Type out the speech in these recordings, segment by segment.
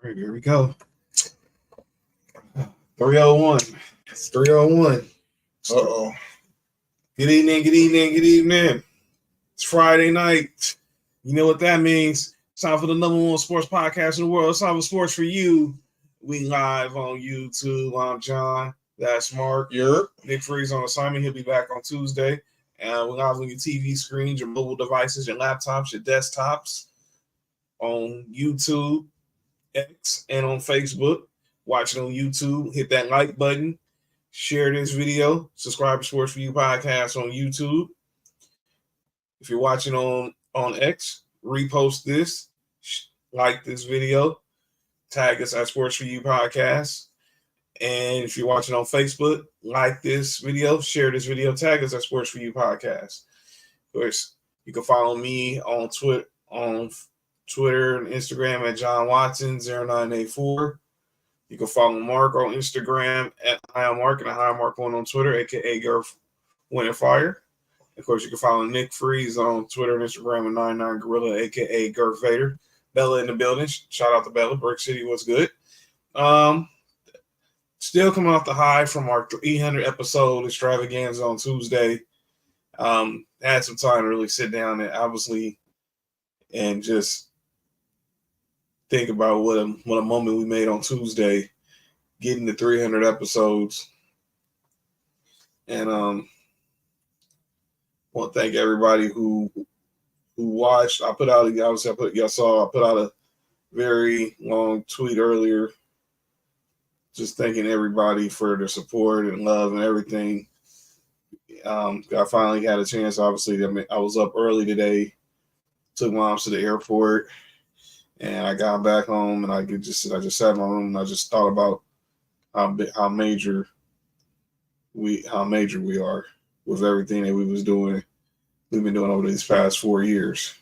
All right, here we go. 301. It's 301. Uh-oh. Good evening. It's Friday night. You know what that means. It's time for the number one sports podcast in the world. It's time for Sports4U. We live on YouTube. I'm John. That's Mark. Nick Freeze on assignment. He'll be back on Tuesday. And we're live on your TV screens, your mobile devices, your laptops, your desktops, on YouTube, X, and on Facebook. Watch it on YouTube. Hit that like button. Share this video. Subscribe to Sports4U podcast on YouTube. If you're watching on X, repost this. Like this video. Tag us at Sports4U podcast. And if you're watching on Facebook, like this video, share this video, tag us at Sports4U podcast. Of course, you can follow me on Twitter and Instagram at John Watson 0984. You can follow Mark on Instagram at HighMark and HighMark1 on Twitter, aka Gurf Winter Fire. Of course, you can follow Nick Freeze on Twitter and Instagram at 99Gorilla, aka Gurf Vader. Bella in the building. Shout out to Bella. Brick City, what's good? Still coming off the high from our 300 episode extravaganza on Tuesday. Had some time to really sit down and just think about what a moment we made on Tuesday, getting to 300 episodes. And want to thank everybody who watched. I put out a very long tweet earlier, just thanking everybody for their support and love and everything. I finally had a chance. Obviously, I was up early today, took moms to the airport, and I got back home and I just sat in my room and I just thought about how major we are with everything that we've been doing over these past 4 years.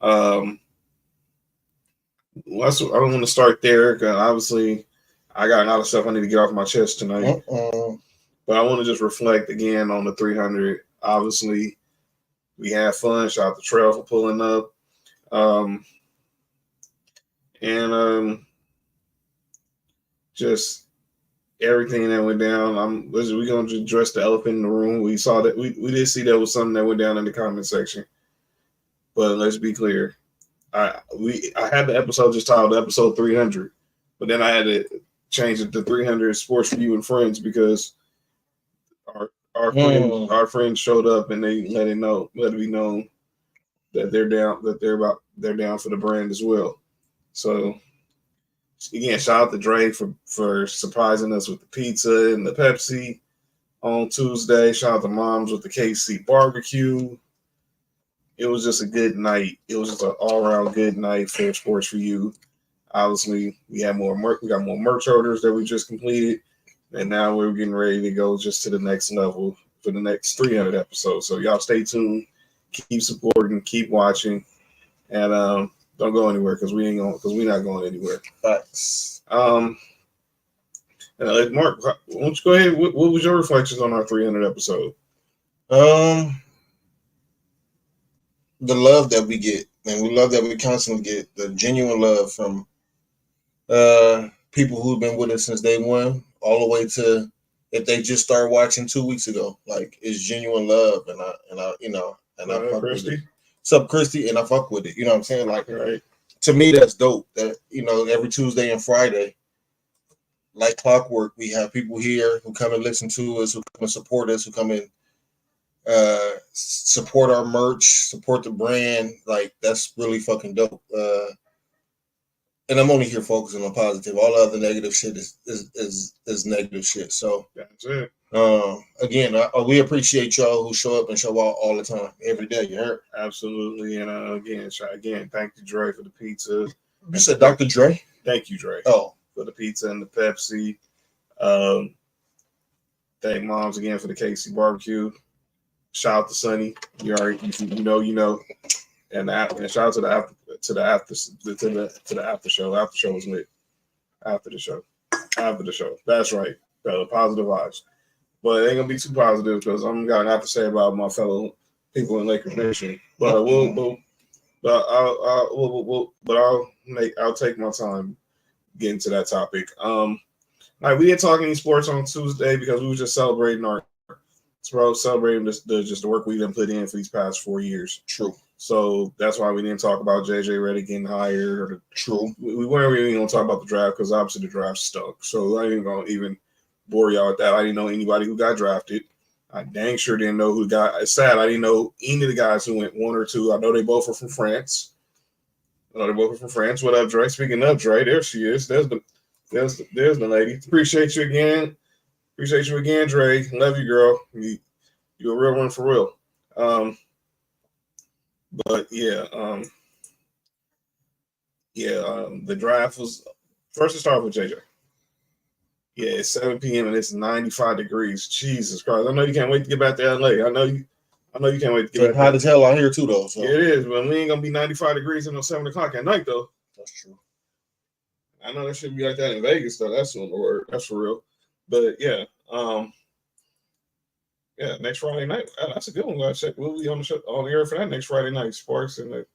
I don't want to start there because obviously I got a lot of stuff I need to get off my chest tonight. But I want to just reflect again on the 300. Obviously, we had fun. Shout out to Trail for pulling up. Just everything that went down. We're going to address the elephant in the room. We saw that. We did see that was something that went down in the comment section. But let's be clear. I had the episode just titled episode 300, but then I had to change it to 300 Sports4U and Friends because our friends showed up and they let it be known that they're down for the brand as well. So again, shout out to Dre for surprising us with the pizza and the Pepsi on Tuesday. Shout out to Moms with the KC barbecue. It was just a good night. It was just an all-around good night for Sports4U. Obviously, we got more merch orders that we just completed, and now we're getting ready to go just to the next level for the next 300 episodes. So y'all stay tuned, keep supporting, keep watching, and don't go anywhere because we're not going anywhere. Facts. Mark, why don't you go ahead? What was your reflections on our 300 episode? The love that we get, and we love that we constantly get the genuine love from people who've been with us since day one, all the way to if they just started watching 2 weeks ago. Like, it's genuine love, and I fuck Christy. with it. What's up, Christy? And I fuck with it. You know what I'm saying? Like, right. To me, that's dope. That every Tuesday and Friday, like clockwork, we have people here who come and listen to us, who come and support us, who come and support our merch, support the brand. Like, that's really fucking dope. And I'm only here focusing on positive. All the other negative shit is negative shit. So that's it. Again, we appreciate y'all who show up and show out all the time, every day. You heard? Absolutely. And again, thank you, Dre, for the pizza. You said Dr. Dre? Thank you, Dre. Oh, for the pizza and the Pepsi. Thank Moms again for the KC barbecue. Shout out to Sonny. You already know. And shout out to the after show. After show was lit. After the show. That's right. Positive vibes. But it ain't gonna be too positive because I'm got a lot to say about my fellow people in Lakers Nation. But But I'll take my time getting to that topic. Like we didn't talk any sports on Tuesday because we were just celebrating just the work we've been put in for these past 4 years. True. So that's why we didn't talk about JJ Redick getting hired. True. We weren't really going to talk about the draft because obviously the draft stunk. So I ain't going to even bore y'all with that. I didn't know anybody who got drafted. I dang sure didn't know who got. It's sad I didn't know any of the guys who went 1 or 2. I know they both were from France. What up, Dre? Speaking of Dre, there she is. There's the lady. Appreciate you again, Dre. Love you, girl. You a real one for real. But yeah, the draft was first to start with JJ. Yeah, it's 7 p.m. and it's 95 degrees. Jesus Christ! I know you can't wait to get back to LA. I know you can't wait to get back. Hot as hell out here too, though. So. Yeah, it is, but we ain't gonna be 95 degrees until 7 o'clock at night, though. That's true. I know that shouldn't be like that in Vegas, though. That's on the word. That's for real. But yeah, next Friday night. That's a good one. We'll be on the air for that next Friday night. Sparks and the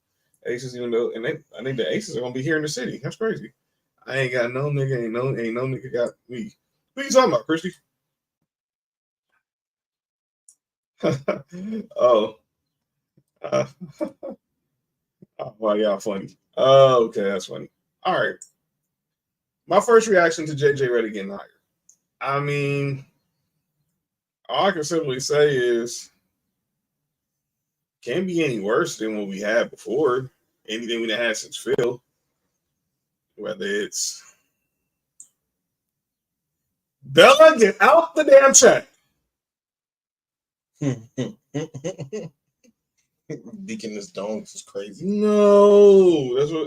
Aces, even though, I think the Aces are gonna be here in the city. That's crazy. I ain't got no nigga. Ain't no nigga got me. What are you talking about, Christy? Oh, wow, y'all funny. Okay, that's funny. All right. My first reaction to JJ Redick getting hired. I mean, all I can simply say is can't be any worse than what we had before. Anything we had since Phil. Whether it's Bella, get out the damn chat. Deaconess Dongs is crazy. No, that's what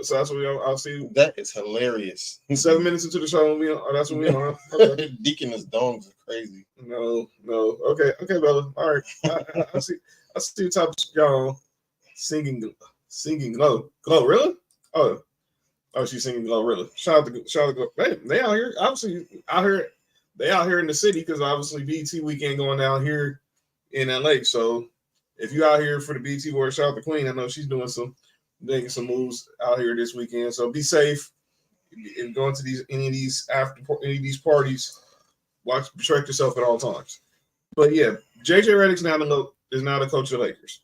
I'll see. That is hilarious. 7 minutes into the show, that's what we on. Okay. Deaconess Dongs is crazy. No. Okay, Bella. All right. I see the top y'all singing Glow. Glow, really? Oh, she's singing Glorilla. Shout out to Glow. They out here, obviously they out here in the city because obviously BT weekend going down here in LA. So if you out here for the BT Awards, shout out to Queen. I know she's making some moves out here this weekend. So be safe and going to any of these parties. Protect yourself at all times. But yeah, JJ Redick is now the coach of the Lakers.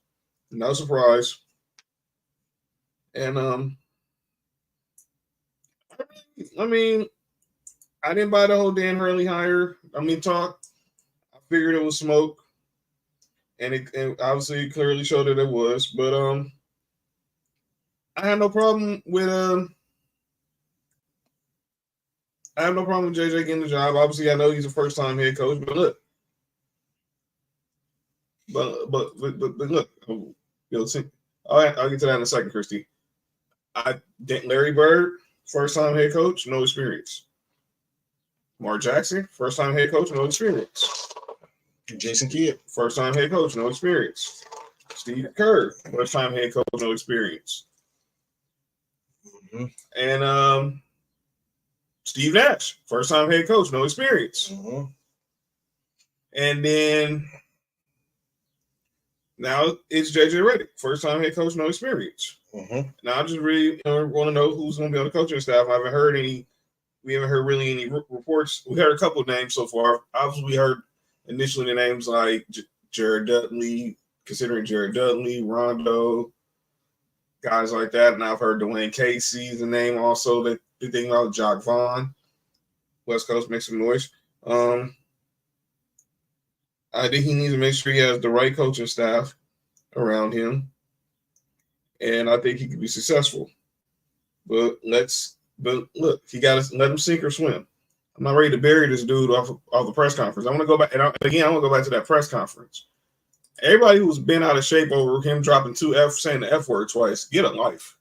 No surprise. And I mean, I didn't buy the whole Dan Hurley hire. Talk. I figured it was smoke, and it obviously clearly showed that it was. But I have no problem with JJ getting the job. Obviously, I know he's a first-time head coach, but look, but look, I'll get to that in a second, Christy. Larry Bird. First-time head coach, no experience. Mark Jackson, first-time head coach, no experience. Jason Kidd, first-time head coach, no experience. Steve Kerr, first-time head coach, no experience. Mm-hmm. And Steve Nash, first-time head coach, no experience. Mm-hmm. And then now it's JJ Redick, first-time head coach, no experience. Mm-hmm. Now I just really want to know who's going to be on the coaching staff. We haven't heard really any reports. We heard a couple of names so far. Obviously, we heard initially the names like Jared Dudley, considering Jared Dudley, Rondo, guys like that. And I've heard Dwayne Casey's the name also. That they're thinking about Jock Vaughn, West Coast, make some noise. I think he needs to make sure he has the right coaching staff around him. And I think he could be successful. But look, he got to let him sink or swim. I'm not ready to bury this dude off the press conference. I want to go back, I want to go back to that press conference. Everybody who's been out of shape over him dropping saying the F word twice, get a life.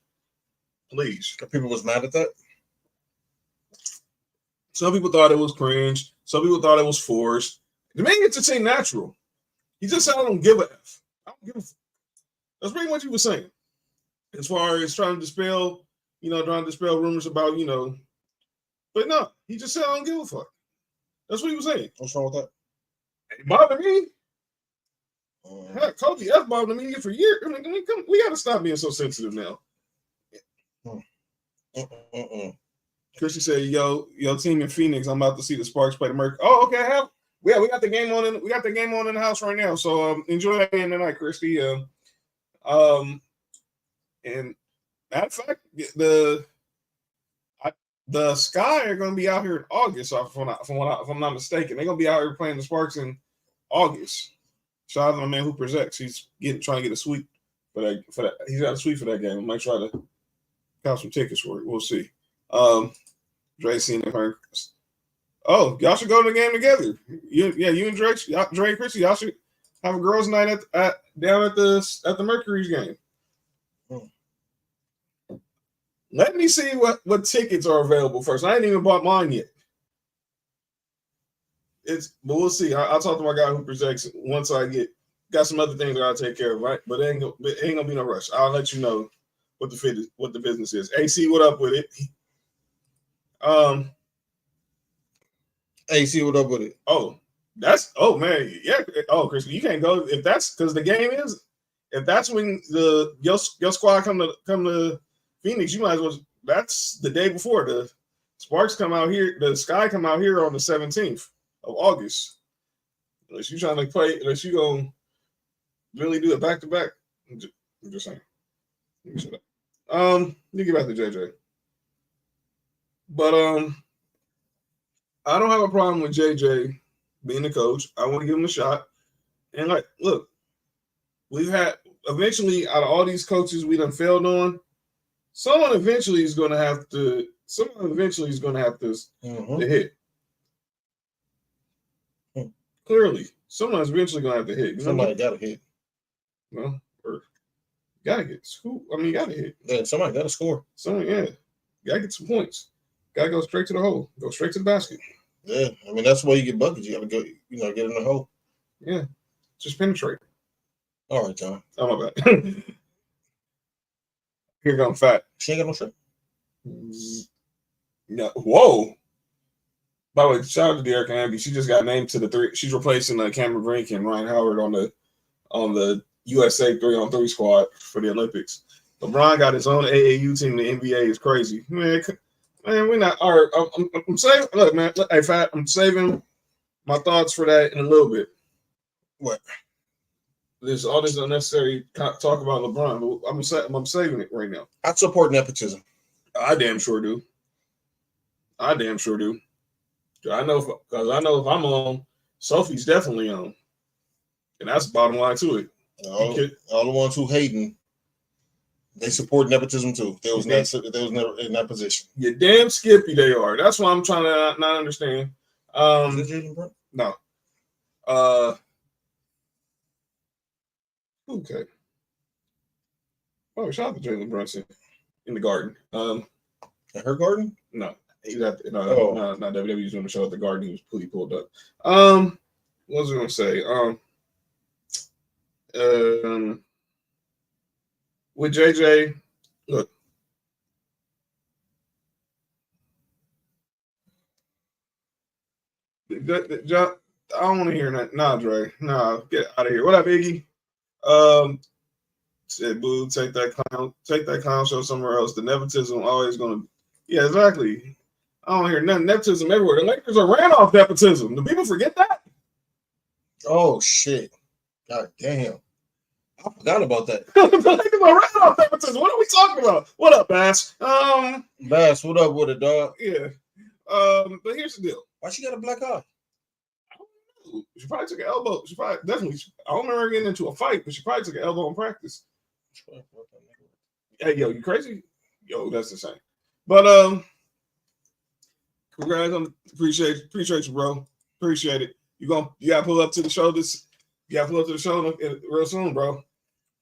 Please. People was mad at that? Some people thought it was cringe. Some people thought it was forced. The man gets to say natural. He just said, I don't give a F. I don't give a F. That's pretty much what he was saying. As far as trying to dispel rumors about, but no, he just said, I don't give a fuck. That's what he was saying. What's wrong with that? It bothered me. Kobe F bothered me for years. We got to stop being so sensitive now. Christy said, "Yo, team in Phoenix. I'm about to see the Sparks play the Mercury." Oh, okay. We got the game on. We got the game on in the house right now. So enjoy that game tonight, Christy. And matter of fact, the Sky are going to be out here in August. If I'm not mistaken, they're going to be out here playing the Sparks in August. Shout out to my man Hooper's X. He's trying to get a suite for that. He's got a suite for that game. I might try to count some tickets for it. We'll see. Dre seen it. Oh, y'all should go to the game together. You and Dre and Chrissy, y'all should have a girls' night down at the Mercury's game. Let me see what tickets are available first. I ain't even bought mine yet. But we'll see. I'll talk to my guy who projects once I got some other things that I'll take care of, right? But it ain't gonna be no rush. I'll let you know what the business is. AC, what up with it? AC, what up with it? Oh man, yeah. Oh, Chris, you can't go if that's because the game is. If that's when your squad come to Phoenix, you might as well. That's the day before the Sparks come out here. The Sky come out here on the 17th of August. Unless you trying to play, unless you gonna really do it back to back. I'm just saying. Let me shut up. You get back to JJ. But I don't have a problem with JJ being the coach. I want to give him a shot. And look, we've had eventually out of all these coaches we done failed on, someone eventually is going to have to hit. Clearly, someone's eventually going to have to hit. Somebody got to hit. Well, or got to get school. I mean, you got to hit. Yeah, somebody got to score. Got to get some points. Got to go straight to the hole. Go straight to the basket. Yeah, I mean that's why you get buckets. You got to go, get in the hole. Yeah, just penetrate. All right, John. Oh my bad. Here comes Fat. She ain't got no shirt. No. Whoa. By the way, shout out to Derek Amby. She just got named to the three. She's replacing Cameron Brink and Ryan Howard on the USA 3-on-3 squad for the Olympics. LeBron got his own AAU team. The NBA is crazy, man. We're not. All right, I'm saving. Look, man. Hey, Fat. I'm saving my thoughts for that in a little bit. What? There's all this unnecessary talk about LeBron, but I'm saving it right now. I support nepotism. I damn sure do. I know because I know if I'm on, Sophie's definitely on, and that's the bottom line to it. All the ones who hating, they support nepotism too. They was never in that position. You damn skippy they are. That's why I'm trying to not understand. Is it Jalen Brunson? No. Okay. Oh, shout out to Jalen Brunson in the Garden. At her Garden? No. He's at not WWE's doing the show at the Garden. He was fully pulled up. What was I going to say? With JJ, look. I don't want to hear that. Nah, Dre. Nah, get out of here. What up, Iggy? Said boo, take that clown show somewhere else. The nepotism always gonna. Yeah, exactly. I don't hear nothing. Nepotism everywhere. The Lakers are ran off nepotism. Do people forget that? Oh shit! God damn! I forgot about that. The Lakers are ran off nepotism. What are we talking about? What up, Bass? Bass, what up with it, dog? Yeah. But here's the deal. Why she got a black eye? I don't know. She probably took an elbow. She probably definitely. I don't remember her getting into a fight, but she probably took an elbow in practice. Hey, yo, you crazy? Yo, that's insane. But congrats on appreciate you, bro. Appreciate it. You gotta pull up to the show real soon, bro.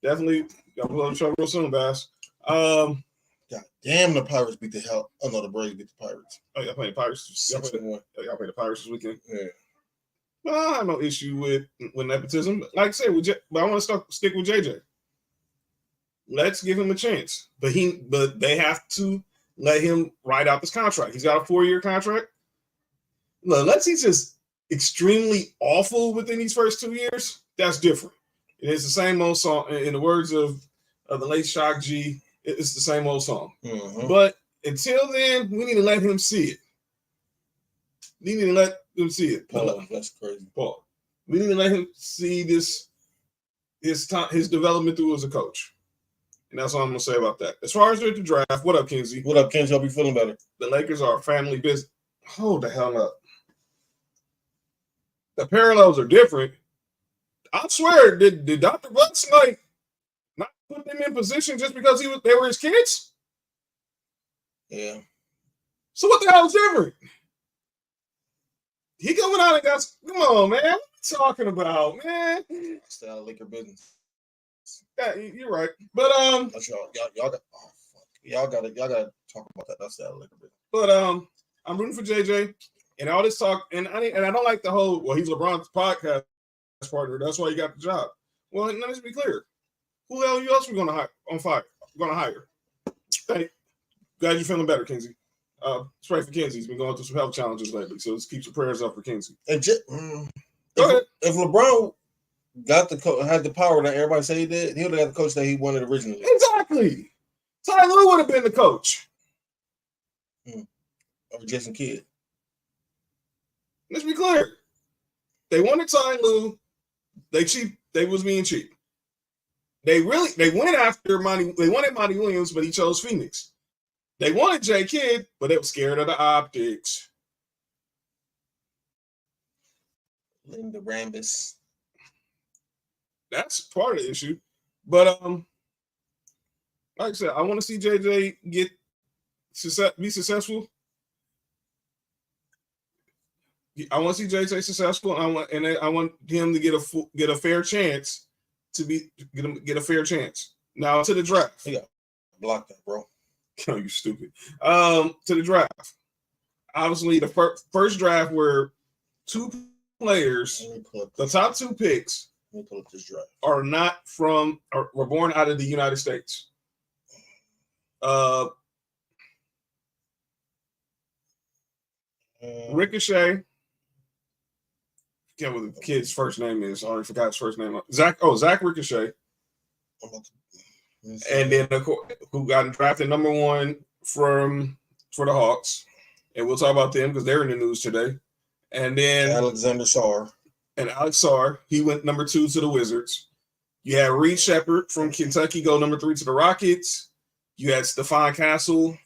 Definitely gotta pull up to the show real soon, Bass. God damn, the Pirates beat the hell. Oh no, the Braves beat the Pirates. Oh, y'all playing the Pirates? Y'all play the Pirates this weekend? Yeah. Well, I have no issue with nepotism. Like I said, but I want to stick with JJ. Let's give him a chance. But they have to let him ride out this contract. He's got a 4-year contract. Look, unless he's just extremely awful within these first 2 years, that's different. It's the same old song. In the words of the late Shock G, It's the same old song. Mm-hmm. But until then, we need to let him see it. We need to let him see it. Paul, that's crazy. Paul. We need to let him see his development through as a coach. And that's all I'm going to say about that. As far as the draft, what up, Kinsey? What up, Kinsey? Hope you feeling better. The Lakers are a family business. Hold the hell up. The parallels are different. I swear, did Dr. Butts not put them in position just because they were his kids? Yeah. So what the hell is different? He coming out and got, come on, man. What are you talking about, man? Stay out of Laker business. Yeah, you're right. But that's y'all got. Oh fuck. Y'all gotta talk about that. That's that Laker business. But I'm rooting for JJ and all this talk, and I don't like the whole. Well, he's LeBron's podcast partner. That's why he got the job. Well, let's be clear. Who the hell else are we gonna hire on fire? We're gonna hire. Hey, glad you're feeling better, Kinsey. Pray for Kinsey. He's been going through some health challenges lately, so let's keep your prayers up for Kinsey. And Go ahead. If LeBron got had the power that everybody say he did, he would have got the coach that he wanted originally. Exactly. Ty Lue would have been the coach. Over Jason Kidd. Let's be clear. They wanted Ty Lue. They was being cheap. They went after Monty. They wanted Monty Williams, but he chose Phoenix. They wanted Jay Kidd, but they were scared of the optics. Linda Rambis. That's part of the issue. But like I said, I want to see JJ be successful. I want to see JJ successful. I want him to get a fair chance get a fair chance. Now to the draft. Yeah, block that, bro. Oh, you stupid. To the draft. Obviously, the first draft were two players. The top two picks pull up this draft. Are not were born out of the United States. Ricochet. I forget what the kid's first name is. I already forgot his first name. Zach Ricochet. And then who got drafted number 1 for the Hawks. And we'll talk about them because they're in the news today. And then Alexander Sarr. And Alex Sarr, he went number 2 to the Wizards. You had Reed Shepherd from Kentucky go number 3 to the Rockets. You had Stephon Castle.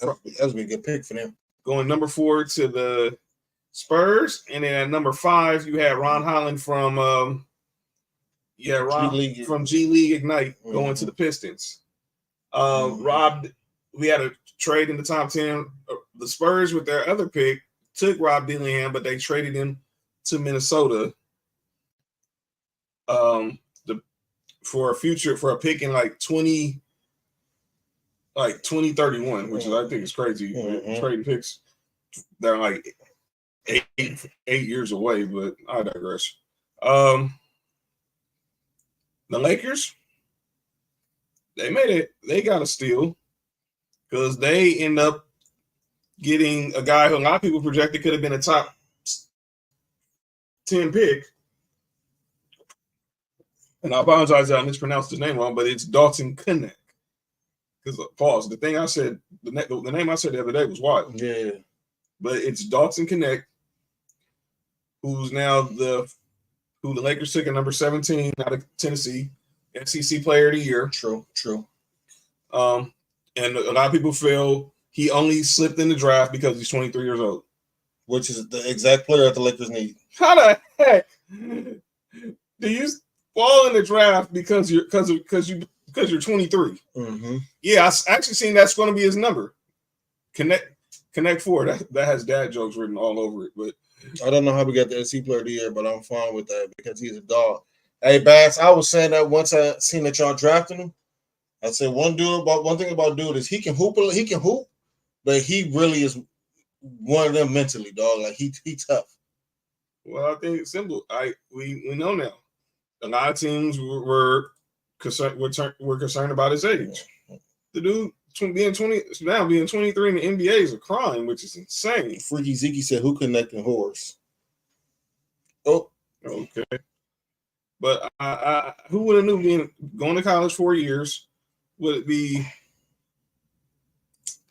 That was a good pick for them. Going number 4 to the Spurs. And then at number 5, you had Ron Holland from G League Ignite going to the Pistons. We had a trade in the top 10. The Spurs with their other pick took Rob Dillingham, but they traded him to Minnesota for a pick in like 2031, which is I think is crazy. Trading picks, they're like eight years away, but I digress. The Lakers, they got a steal because they end up getting a guy who a lot of people projected could have been a top 10 pick. And I apologize that I mispronounced his name wrong, but it's Dalton Knecht. Because pause. The thing I said, the name I said the other day was wild. Yeah. But it's Dalton Knecht, who's now who the Lakers took at number 17 out of Tennessee, SEC Player of the Year. True. And a lot of people feel he only slipped in the draft because he's 23 years old. Which is the exact player that the Lakers need. How the heck do you fall in the draft because you're 23? Mm-hmm. Yeah, I actually seen that's going to be his number. Connect 4. That has dad jokes written all over it. But I don't know how we got the SEC Player of the Year, but I'm fine with that because he's a dog. Hey, Bass, I was saying that once I seen that y'all drafted him. I said one thing about dude is he can hoop, but he really is one of them mentally, dog. Like he tough. Well, I think it's simple. We know now. A lot of teams were concerned about his age. The dude being 23 in the NBA is a crime, which is insane. Freaky Zeke said, "Who connecting whores?" Oh, okay. But who would have knew going to college 4 years would it be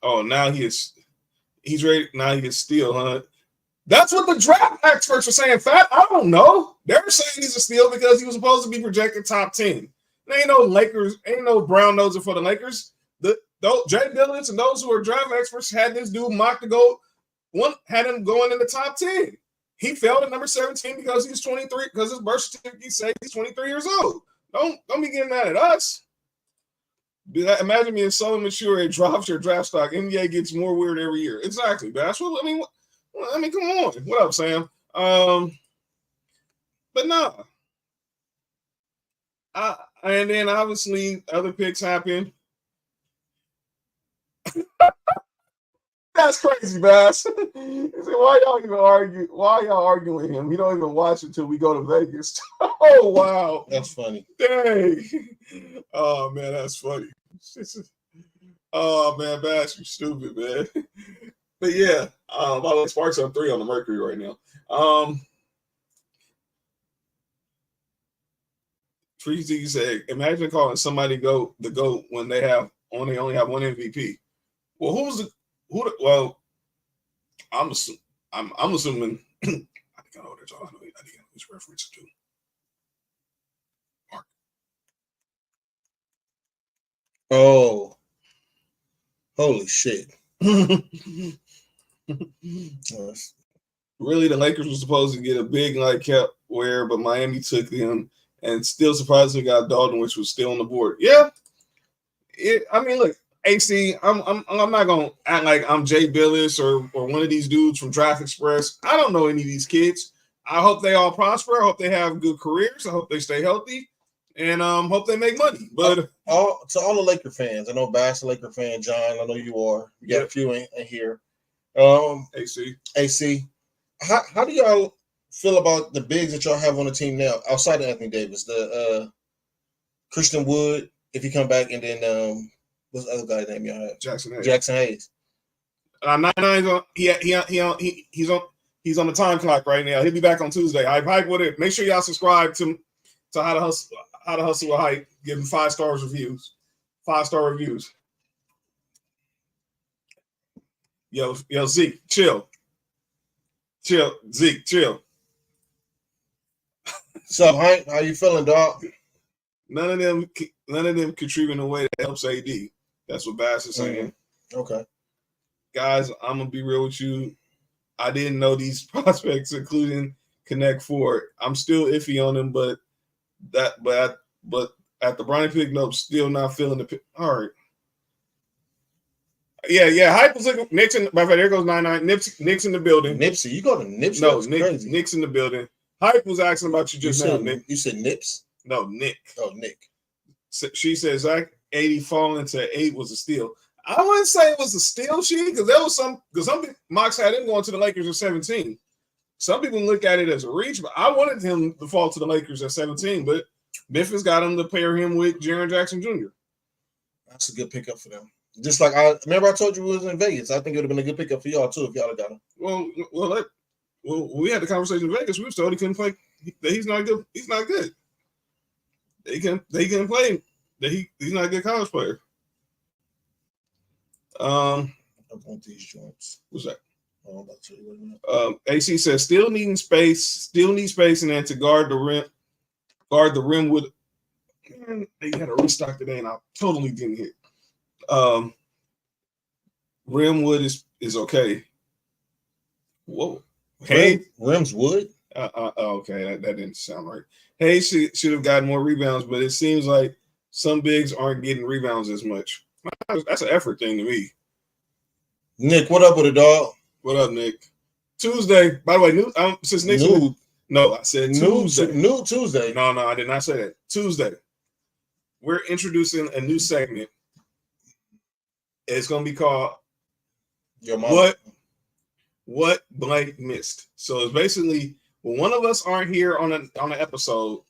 Oh, now he's ready. Now he gets steal, huh? That's what the draft experts are saying, Fat. I don't know. They're saying he's a steal because he was supposed to be projected top 10. There ain't no Lakers, ain't no brown noser for the Lakers. Jay Dillons and those who are draft experts had this dude mocked to go. One had him going in the top 10. He failed at number 17 because he's 23, because his birth certificate says he's 23 years old. Don't be getting mad at us. Imagine being so immature it drops your draft stock. NBA gets more weird every year. Exactly. That's what I mean. Come on. What up, Sam? But no. And then obviously other picks happen. That's crazy, Bass. Why y'all even argue? Why y'all arguing with him? We don't even watch until we go to Vegas. Oh wow, that's funny. Dang. Oh man, that's funny. Oh man, Bass, you stupid, man. But yeah, by the way, Sparks up 3 on the Mercury right now. Treasy said, imagine calling somebody the GOAT when they only have one MVP. Well, well, I'm assuming I think I know what they're talking about. I think I know who's reference to. Mark. Oh, holy shit. Really, the Lakers were supposed to get a big nightcap wear, but Miami took them and still surprisingly got Dalton, which was still on the board. Yeah. I mean, look, AC, I'm not gonna act like I'm Jay Billis or one of these dudes from Draft Express. I don't know any of these kids. I hope they all prosper. I hope they have good careers. I hope they stay healthy, and hope they make money. But to all the Laker fans, I know Bass, a Laker fan. John, I know you are. We got a few in here. AC. How do y'all feel about the bigs that y'all have on the team now, outside of Anthony Davis? The Christian Wood, if he come back, and then what's the other guy's name y'all have? Jackson Hayes. 99's on. He's on the time clock right now. He'll be back on Tuesday. Hype with it. Make sure y'all subscribe to How to Hustle with Hype. Give him 5-star reviews. 5-star reviews. Yo, Zeke, chill. Zeke, chill. So, Hank, how you feeling, dog? None of them contribute in a way that helps AD. That's what Bass is saying. Okay. Guys, I'm gonna be real with you. I didn't know these prospects, including Connect Four. I'm still iffy on them, but at the Bronny pick, nope, still not feeling the pick. All right. Yeah. Hype was looking. Nixon. By the way, there goes 99. Nick's in the building. Nipsey, you go to Nipsey? No, Nick's in the building. Hype was asking about you just now, Nick. You said Nips? No, Nick. Oh, Nick. She says Zach 80 falling to 8 was a steal. I wouldn't say it was a steal, because there was some mocks had him going to the Lakers at 17. Some people look at it as a reach, but I wanted him to fall to the Lakers at 17. But Memphis got him to pair him with Jaren Jackson Jr. That's a good pickup for them. Just like I told you we was in Vegas. I think it would have been a good pickup for y'all too if y'all had got him. Well, we had the conversation in Vegas. We were told he couldn't play. That he's not good. He's not good. They can play. That he's not a good college player. I want these joints. What's that? I'm about to tell you AC says still need space, and then to guard the rim with. Man, they had a restock today, and I totally didn't hit. Rimwood is okay. Whoa. Hey, Rim's wood. Okay, that didn't sound right. Hey, should have gotten more rebounds, but it seems like some bigs aren't getting rebounds as much. That's an effort thing to me. Nick, what up with it, dog? What up, Nick? Tuesday. By the way, since Nick's no, I said Tuesday. New Tuesday. No, I did not say that. Tuesday. We're introducing a new segment. It's going to be called What Blank Missed. So it's basically when one of us aren't here on an episode,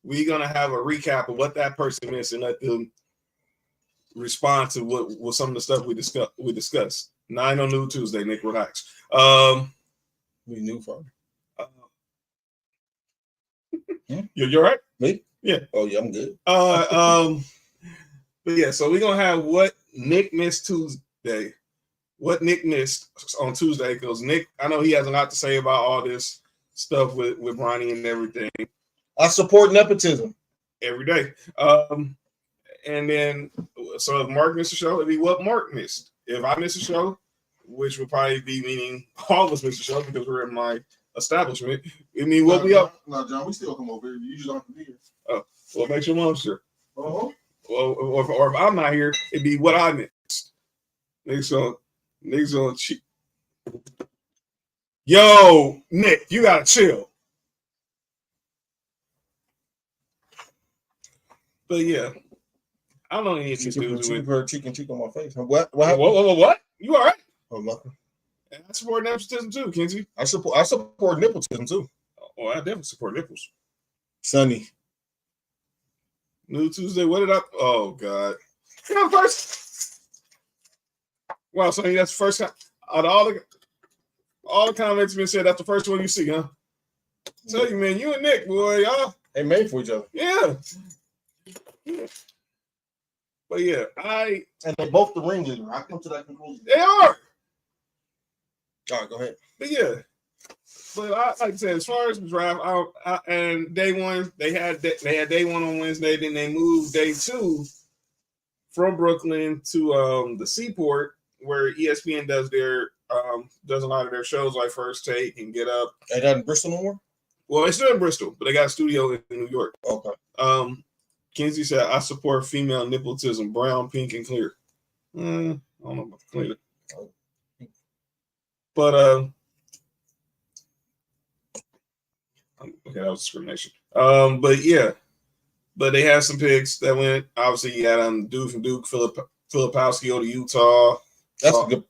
we're going to have a recap of what that person missed and let them respond to what some of the stuff we discussed. 9 on New Tuesday, Nick, relax. We knew for You're right? Me? Yeah. Oh yeah, I'm good. But yeah, so we're gonna have what Nick missed Tuesday. what Nick missed on Tuesday, because Nick, I know he has a lot to say about all this stuff with Bronny and everything. I support nepotism every day. And then, so if Mark missed a show, it'd be what Mark missed. If I miss a show, which would probably be meaning all of us miss a show because we're in my establishment. I mean, what we up? No, John, we still come over here. You just don't have to be here. Oh, well, make sure mom's sure. Uh-huh. Well, or if I'm not here, it'd be what I missed. Niggas on cheat. Yo, Nick, you gotta chill. But yeah, I don't know any of these dudes with cheek on my face. What? What? You all right? Oh, nothing. And I support nepotism too, Kenzie. I support nepotism too. Oh, I definitely support nipples. Sonny. New Tuesday. What did I? Oh God. Yeah, first. Wow, Sonny, that's the first time. Out of all the comments been said, that's the first one you see, huh? Tell you, man, you and Nick, boy, y'all. They made for each other. Yeah. But yeah, and they both the ringleader. I come to that conclusion. They are. All right, go ahead. But yeah, but like I said, as far as the draft, and day one, they had day one on Wednesday. Then they moved day two from Brooklyn to the Seaport, where ESPN does a lot of their shows like First Take and Get Up. They got in Bristol no more? Well, it's still in Bristol, but they got a studio in New York. Okay. Kenzie said, "I support female nepotism, brown, pink, and clear." I don't know about clear. But okay, that was discrimination. But yeah, but they had some picks that went. Obviously, you had dude from Duke, Filipowski, to Utah. That's good.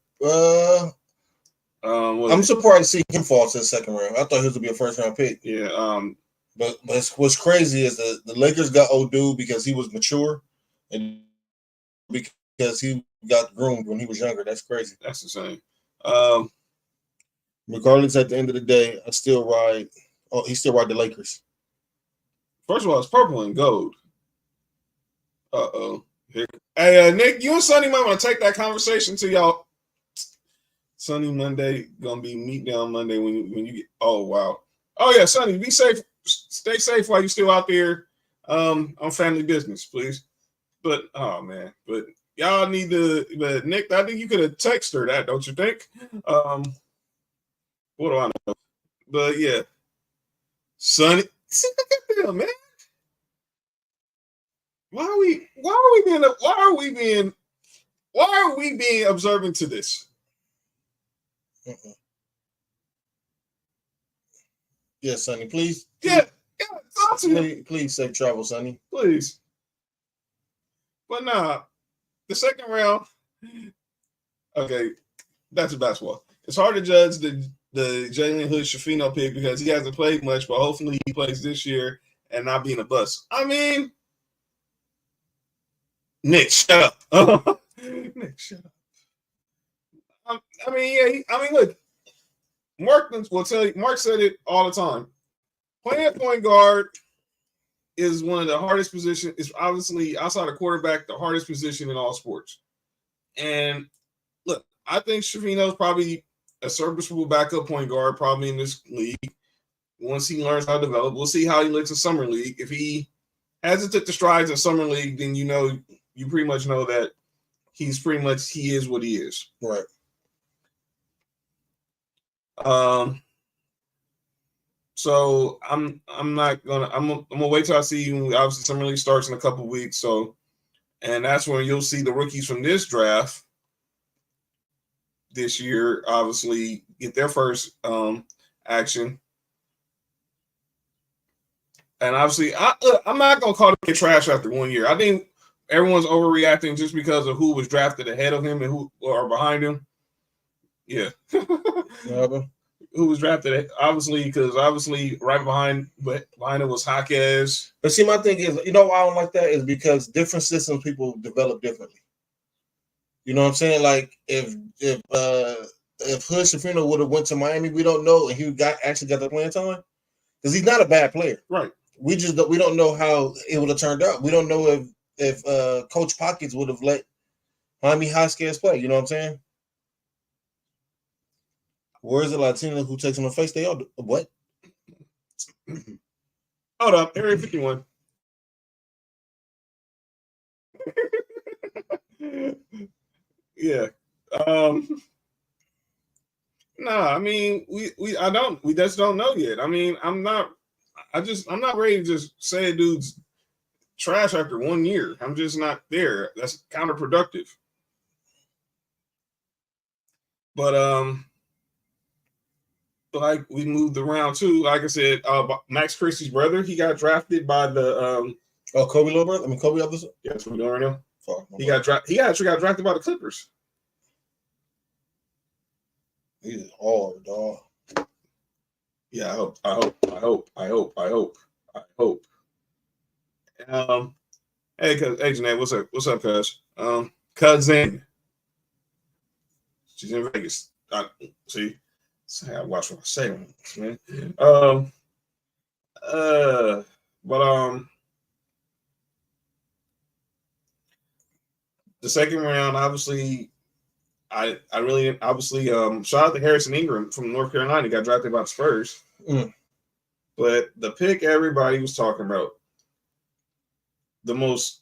I'm surprised to see him fall to the second round. I thought he was gonna be a first round pick. Yeah. But what's crazy is the Lakers got old dude because he was mature, and because he got groomed when he was younger. That's crazy. That's insane. Regardless, at the end of the day, I still ride. Oh, he still ride the Lakers. First of all, it's purple and gold. Hey, Nick, you and Sonny might want to take that conversation to y'all. Sonny Monday gonna be meet down Monday when you get. Oh wow. Oh yeah, Sonny, be safe. Stay safe while you're still out there on family business, please. But oh man, but y'all need to. But Nick, I think you could have texted her that, don't you think? What do I know? But yeah, Sonny, man. Why are we being observant to this? Yeah, Sonny, please. Yeah, talk to me. Please safe travel, Sonny. Please. But nah, the second round. Okay, that's basketball. It's hard to judge the Jalen Hood Shafino pick because he hasn't played much, but hopefully he plays this year and not being a bust. I mean, Nick, shut up. Nick, shut up. Look, Mark will tell you. Mark said it all the time. Playing at point guard is one of the hardest positions. It's obviously outside of quarterback, the hardest position in all sports. And look, I think Shavino's probably a serviceable backup point guard, probably in this league. Once he learns how to develop, we'll see how he looks in summer league. If he hasn't took the strides in summer league, then you pretty much know that he is what he is. Right. So I'm gonna wait till I see when obviously summer league starts in a couple weeks. So, and that's when you'll see the rookies from this draft this year obviously get their first action. And obviously, I'm not gonna call it trash after 1 year. I think everyone's overreacting just because of who was drafted ahead of him and who are behind him. Yeah. Who was drafted, obviously, because right behind it was Jaquez. But see, my thing is, why I don't like that is because different systems people develop differently. You know what I'm saying? Like if Hood Shafino would have went to Miami, we don't know, and he actually got the playing time because he's not a bad player. Right. We don't know how it would have turned out. We don't know if Coach Pockets would have let Jaime Jaquez play. You know what I'm saying? Where's the Latino who takes him to face? They all do. What? Hold up, Area 51. Yeah. I mean, we just don't know yet. I mean, I'm not ready to just say a dude's trash after 1 year. I'm just not there. That's counterproductive. But like we moved around too. Like I said, Max Christie's brother, he got drafted by the Kobe little brother. I mean Kobe other. Yeah, that's what we're doing right now. Fuck, he actually got drafted by the Clippers. He's hard, dog. Yeah, I hope. Hey, Janae, what's up? What's up, cuz? Cousin. She's in Vegas. See, I watch what I say, man. The second round, obviously, I really shout out to Harrison Ingram from North Carolina. He got drafted by the Spurs. But the pick everybody was talking about, the most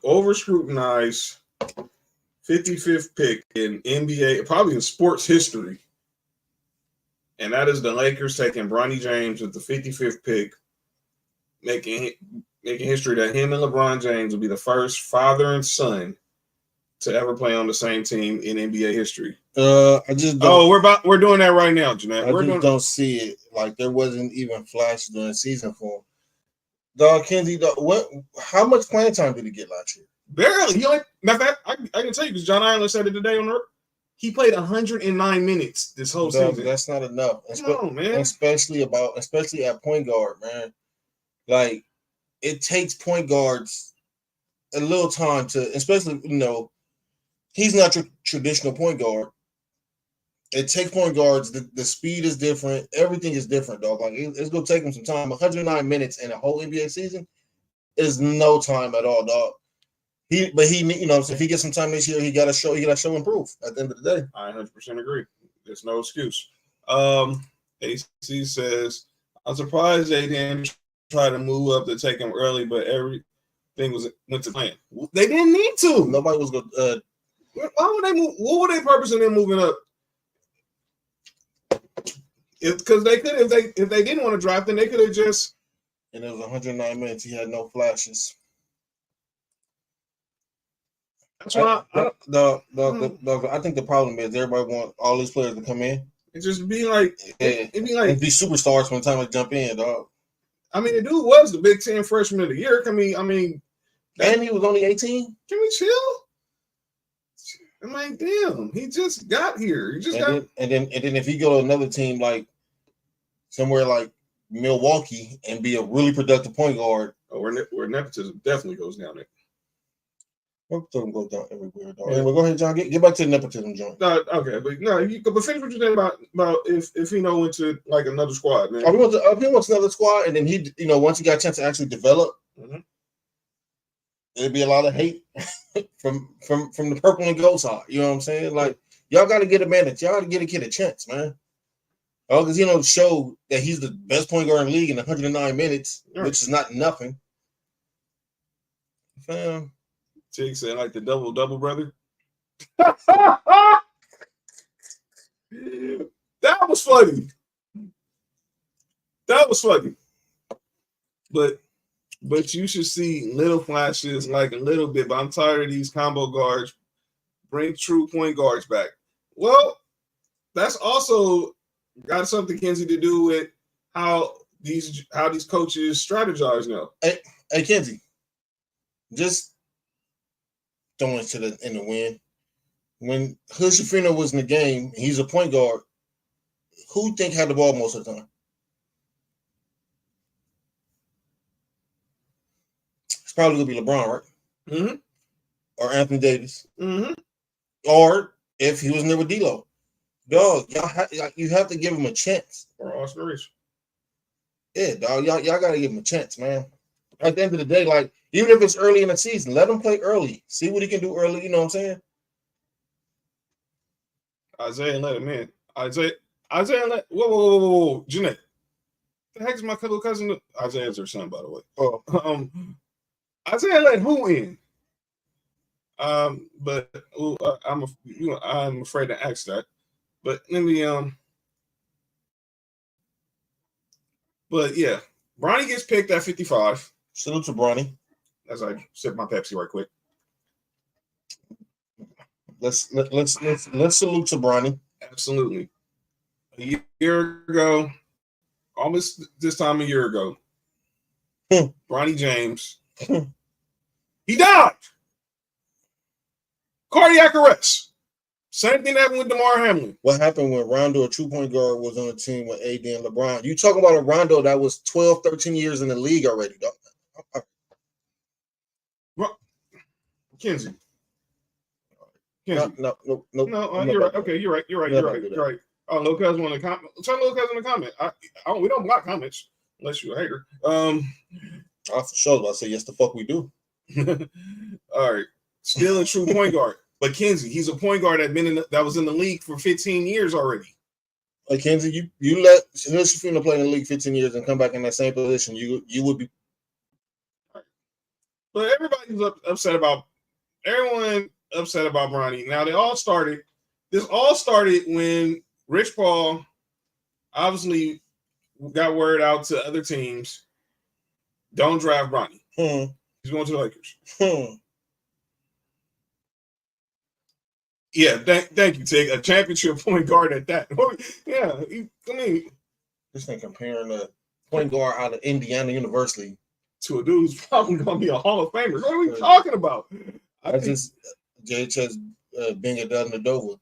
over scrutinized 55th pick in NBA, probably in sports history. And that is the Lakers taking Bronny James with the 55th pick, making history that him and LeBron James will be the first father and son to ever play on the same team in NBA history. I just don't. We're doing that right now, Jeanette. I don't see it. Like there wasn't even flashes during the season for him. Dog, Kenzie, how much playing time did he get last year? Barely. Matter of fact, I can tell you because John Ireland said it today on the. He played 109 minutes this whole season. That's not enough. No, man. Especially at point guard, man. Like it takes point guards a little time to, especially he's not your traditional point guard. It takes point guards. The speed is different. Everything is different, dog. Like it's gonna take him some time. 109 minutes in a whole NBA season is no time at all, dog. If he gets some time this year, he gotta show improve at the end of the day. I 100% agree. There's no excuse. AC says, I'm surprised they didn't try to move up to take him early, but everything went to plan. They didn't need to. Nobody was going. Why would they move? What were they purpose in them moving up? Because they could, if they didn't want to draft, then they could have just. And it was 109 minutes. He had no flashes. That's why I think the problem is everybody wants all these players to come in. It just be like it'd be superstars from the time they jump in, dog. I mean, the dude was the Big Ten Freshman of the Year. I mean, and he was only 18. Can we chill? I'm like, damn, he just got here. And then if he go to another team like somewhere like Milwaukee and be a really productive point guard, where nepotism definitely goes down there. Nepotism goes down everywhere, dog. Anyway, go ahead, John. Get back to the nepotism joint. Okay, but finish what you said about if he went to like another squad, man. If he went to another squad, and then he, once he got a chance to actually develop, there'd be a lot of hate from the purple and gold side. You know what I'm saying? Like y'all got to get y'all got to get a kid a chance, man. Oh, because show that he's the best point guard in the league in 109 minutes, which is not nothing. Fam. Jake said like the double brother. That was funny. But you should see little flashes, like a little bit. But I'm tired of these combo guards. Bring true point guards back. Well, that's also got something, Kenzie, to do with how these coaches strategize now. Hey Kenzie, just throwing it in the wind. When Hood Schifino was in the game, he's a point guard. Who think had the ball most of the time? It's probably gonna be LeBron, right? Mm-hmm. Or Anthony Davis. Mm-hmm. Or if he was never D'Lo. Dog, you have to give him a chance. Or Austin Reeves. Yeah, dog, y'all gotta give him a chance, man. At the end of the day, like even if it's early in the season, let him play early. See what he can do early. You know what I'm saying? Isaiah let him in. Isaiah, whoa, Jeanette. The heck is my little cousin? Isaiah's her son, by the way. Oh, Isaiah let who in? But I'm afraid to ask that. But let me But yeah, Bronny gets picked at 55. salute to Bronny. As I sip my Pepsi right quick. Let's salute to Bronny. Absolutely. A year ago, almost this time a year ago, Bronny James, he died. Cardiac arrest. Same thing happened with DeMar Hamlin. What happened when Rondo, a 2-point guard, was on a team with AD and LeBron? You talking about a Rondo that was 12, 13 years in the league already, dog. Kenzie. No, you're right. Okay, you're right. Oh, little cousin want to comment. Tell little cousin to comment. We don't block comments unless you're a hater. I for sure about to say yes, the fuck we do. All right, still a true point guard, but Kenzie, he's a point guard that was in the league for 15 years already. Like Kenzie, you let Shafino play in the league 15 years and come back in that same position, you would be. But everybody's upset about Bronny. Now this all started when Rich Paul obviously got word out to other teams, don't draft Bronny. He's going to the Lakers. Yeah, thank you, Tig. A championship point guard at that. Yeah, this ain't comparing a point guard out of Indiana University to a dude who's probably going to be a Hall of Famer. What are we talking about? Just JHS being a Dellavedova.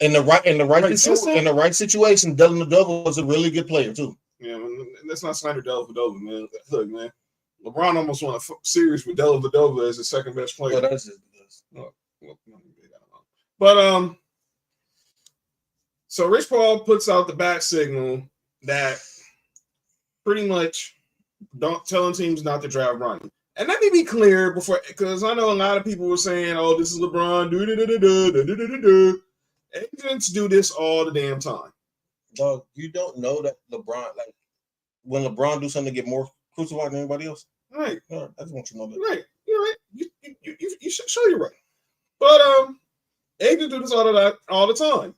In the right situation, Dellavedova was a really good player too. Yeah, let's not slander Dellavedova, man. Look, man, LeBron almost won a series with Dellavedova as the second best player. Oh, that's just But so Rich Paul puts out the bat signal that pretty much telling teams not to draft Bronny. And let me be clear before, because I know a lot of people were saying, "Oh, this is LeBron." Agents do this all the damn time. Dog, you don't know that LeBron, like when LeBron do something to get more crucified than anybody else. Right. I just want you to know that. Right. You're right. You should show you're right. But agents do this all the time.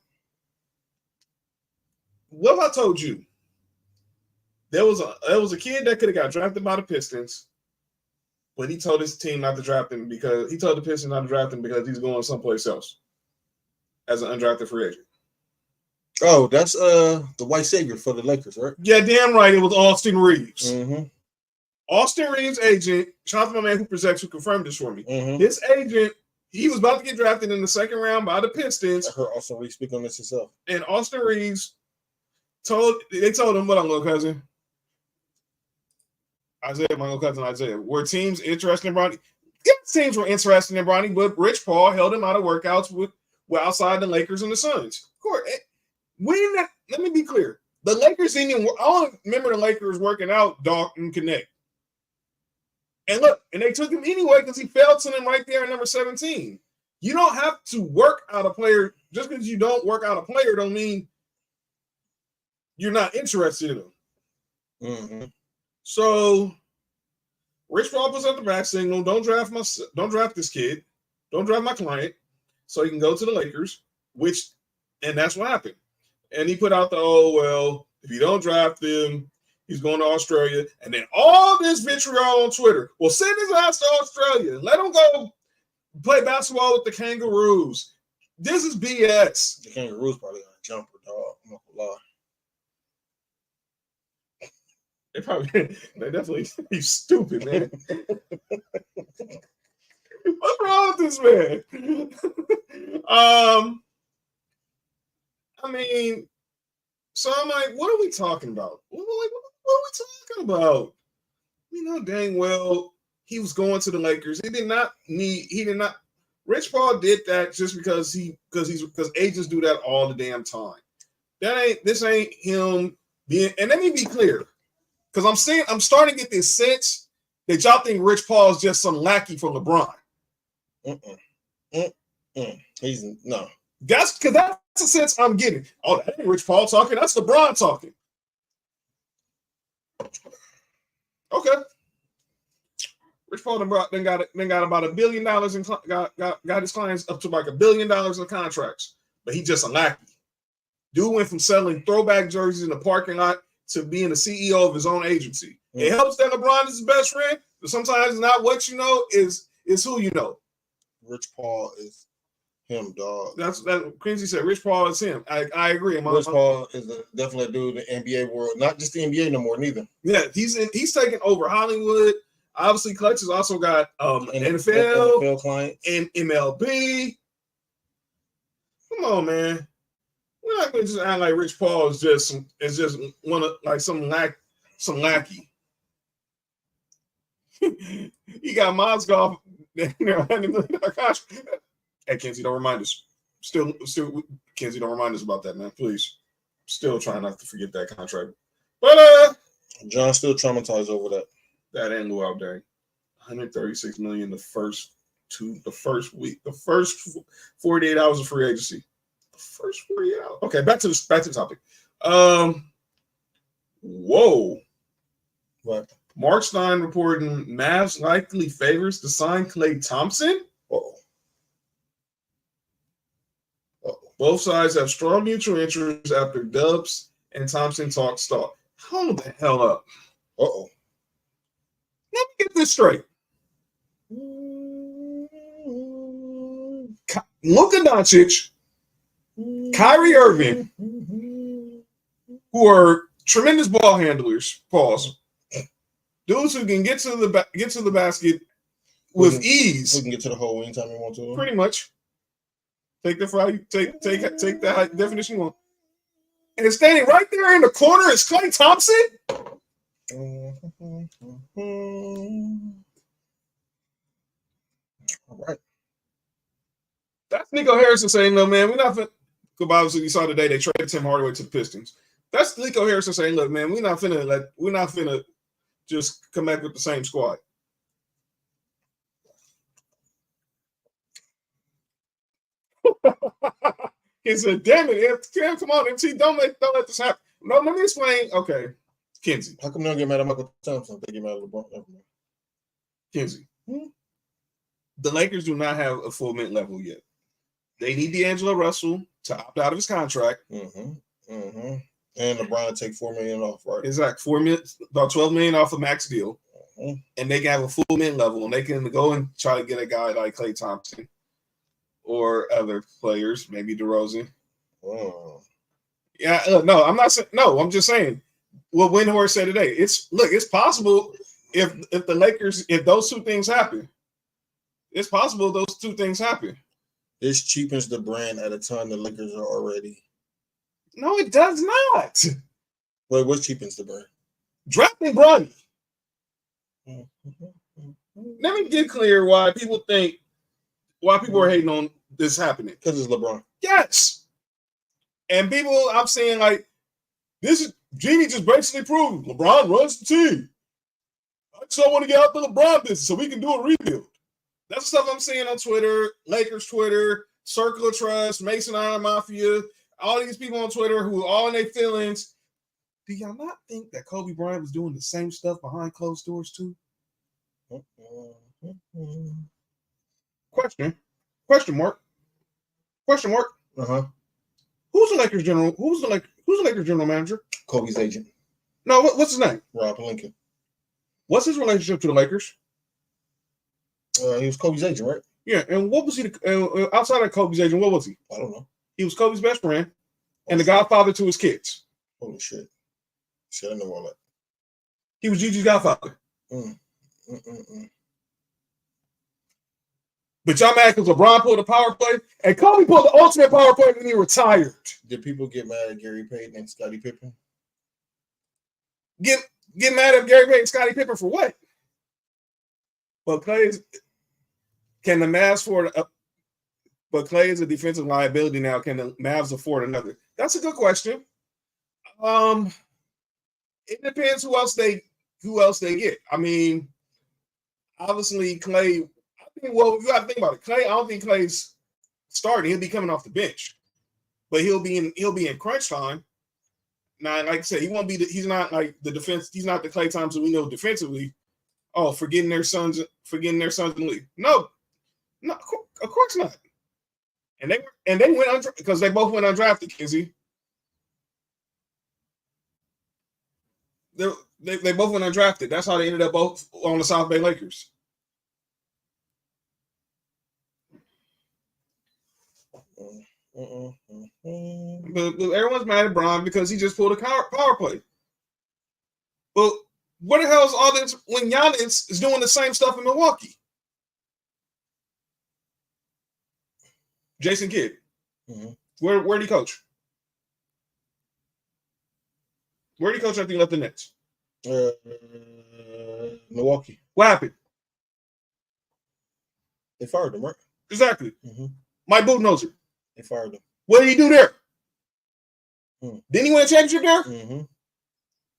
What if I told you there was a kid that could have got drafted by the Pistons, but he told his team not to draft him because he told the Pistons not to draft him because he's going someplace else as an undrafted free agent. Oh, that's the white savior for the Lakers, right? Yeah, damn right. It was Austin Reeves. Mm-hmm. Austin Reeves' agent, shout out to my man Hooper Zex, who confirmed this for me. Mm-hmm. His agent, he was about to get drafted in the second round by the Pistons. I heard Austin Reeves speak on this himself. And Austin Reeves told him, "What up, little cousin?" Isaiah, my little cousin Isaiah, were teams interested in Bronny? Yeah, teams were interested in Bronny, but Rich Paul held him out of workouts with outside the Lakers and the Suns. Of course, let me be clear. The Lakers didn't even. I don't remember the Lakers working out Dalton Connect. And look, and they took him anyway because he fell to them right there at number 17. You don't have to work out a player. Just because you don't work out a player don't mean you're not interested in him. Mm-hmm. So Rich Paul puts out the back signal, don't draft this kid, don't draft my client, so he can go to the Lakers, and that's what happened. And he put out if you don't draft him, he's going to Australia. And then all this vitriol on Twitter. Well, send his ass to Australia. Let him go play basketball with the Kangaroos. This is BS. The Kangaroos probably got a jumper, dog. I'm not gonna lie. They definitely be stupid, man. What's wrong with this man? I mean, so I'm like, what are we talking about? What are we talking about? You know, dang well, he was going to the Lakers. He did not. Rich Paul did that just because agents do that all the damn time. This ain't him being. And let me be clear, because I'm starting to get this sense that y'all think Rich Paul is just some lackey for LeBron. He's no. That's because that's That's the sense I'm getting. Oh, that ain't Rich Paul talking. That's LeBron talking. Okay. Rich Paul then got about $1 billion and got his clients up to like $1 billion in contracts. But he just a lackey. Dude went from selling throwback jerseys in the parking lot to being the CEO of his own agency. Mm. It helps that LeBron is his best friend, but sometimes not what you know is who you know. Rich Paul is him, dog. That's that. Quincy said Rich Paul is him. I agree. Rich Paul is definitely a dude in the NBA world, not just the NBA no more, neither. Yeah, he's taking over Hollywood. Obviously, Clutch has also got NFL clients and MLB. Come on, man. We're not going to just act like Rich Paul is just one of like some lackey. He got Mozgov, $100 million contract. Hey, Kenzie, don't remind us. Still, Kenzie, don't remind us about that, man. Please. Still trying not to forget that contract. But John's still traumatized over that. That ain't Luau Day. $136 million the first week, the first 48 hours of free agency. First 48 hours. Okay, back to the topic. Whoa. What? Mark Stein reporting Mavs likely favors to sign Klay Thompson. Uh-oh. Both sides have strong mutual interests after Dubs and Thompson talk start. Hold the hell up. Uh-oh. Let me get this straight. Luka Doncic, Kyrie Irving, who are tremendous ball handlers, pause. Dudes who can get to the basket with ease. Who can get to the hole anytime they want to. Pretty much. Take the high definition you want. And standing right there in the corner is Klay Thompson. All right. That's Nico Harrison saying, no, man, we're not finna. Obviously, you saw today they traded Tim Hardaway to the Pistons. That's Nico Harrison saying, look, man, we're not finna just come back with the same squad. He said, damn it, Cam, come on, MT, don't let this happen. No, let me explain. Okay, Kenzie. How come they don't get mad at Michael Thompson? They get mad at LeBron. Kenzie. The Lakers do not have a full mint level yet. They need D'Angelo Russell to opt out of his contract. And LeBron take $4 million off, right? Exactly. $4 million, about $12 million off a max deal. And they can have a full mint level, and they can go and try to get a guy like Klay Thompson or other players, maybe DeRozan. Yeah, no, I'm not saying no. I'm just saying what Windhorst said today. It's possible if the Lakers, if those two things happen, it's possible those two things happen. This cheapens the brand at a time the Lakers are already. No, it does not. Wait, what cheapens the brand? Drafting Bronny. Let me get clear why people are hating on this happening. Because it's LeBron. Yes. And people, I'm saying like, this is Genie just basically proved LeBron runs the team. I just don't want to get out the LeBron business so we can do a rebuild. That's the stuff I'm seeing on Twitter, Lakers Twitter, Circle of Trust, Mason Iron Mafia, all these people on Twitter who are all in their feelings. Do y'all not think that Kobe Bryant was doing the same stuff behind closed doors too? Question mark. Who's the Lakers general? Who's the Lakers general manager? Kobe's agent. No, what's his name? Rob Lincoln. What's his relationship to the Lakers? He was Kobe's agent, right? Yeah, and what was he outside of Kobe's agent? What was he? I don't know. He was Kobe's best friend and the godfather to his kids. Holy shit! I know all that. He was Gigi's godfather. But y'all mad because LeBron pulled a power play and Kobe pulled the ultimate power play when he retired. Did people get mad at Gary Payton and Scottie Pippen? Get mad at Gary Payton and Scottie Pippen for what? But can the Mavs afford? But Klay is a defensive liability now. Can the Mavs afford another? That's a good question. It depends who else they get. I mean, obviously Klay. Well, you got to think about it. Klay, I don't think Klay's starting. He'll be coming off the bench. but he'll be in crunch time. Now, like I said, he's not like the defense. He's not the Klay Thompson we know defensively. Oh, forgetting their sons in the league. No, of course not. And they went because they both went undrafted, Kinsey. They both went undrafted. That's how they ended up both on the South Bay Lakers. But everyone's mad at Bron because he just pulled a power play. But what the hell is all this when Giannis is doing the same stuff in Milwaukee? Jason Kidd. Mm-hmm. Where did he coach? Where did he coach after he left the Nets? Milwaukee. What happened? They fired him, right? Exactly. Mm-hmm. Mike Budenholzer. They fired him. What did he do there? Didn't he win a championship there? Mm-hmm.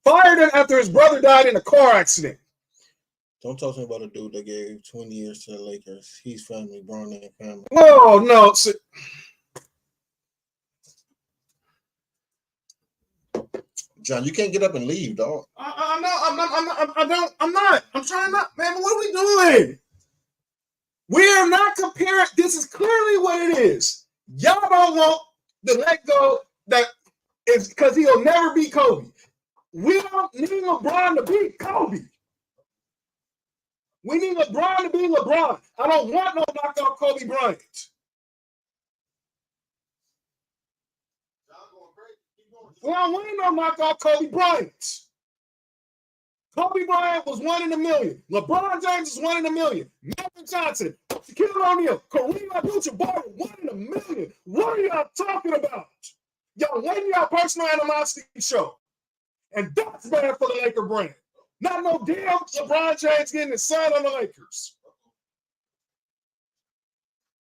Fired him after his brother died in a car accident. Don't talk to me about a dude that gave 20 years to the Lakers. He's family, Bronny and family. Oh, no. John, you can't get up and leave, dog. I'm not. I'm trying not. Man, what are we doing? We are not comparing. This is clearly what it is. Y'all don't want to let go that it's because he'll never beat Kobe. We don't need LeBron to beat Kobe. We need LeBron to be LeBron. I don't want no knockout Kobe Bryant. We don't want no knockout Kobe Bryant. Kobe Bryant was 1 in a million. LeBron James is 1 in a million. Magic Johnson, Shaquille O'Neal, Kareem Abdul-Jabbar, 1 in a million. What are y'all talking about? Y'all letting y'all personal animosity show. And that's bad for the Laker brand. Not no damn LeBron James getting his son on the Lakers.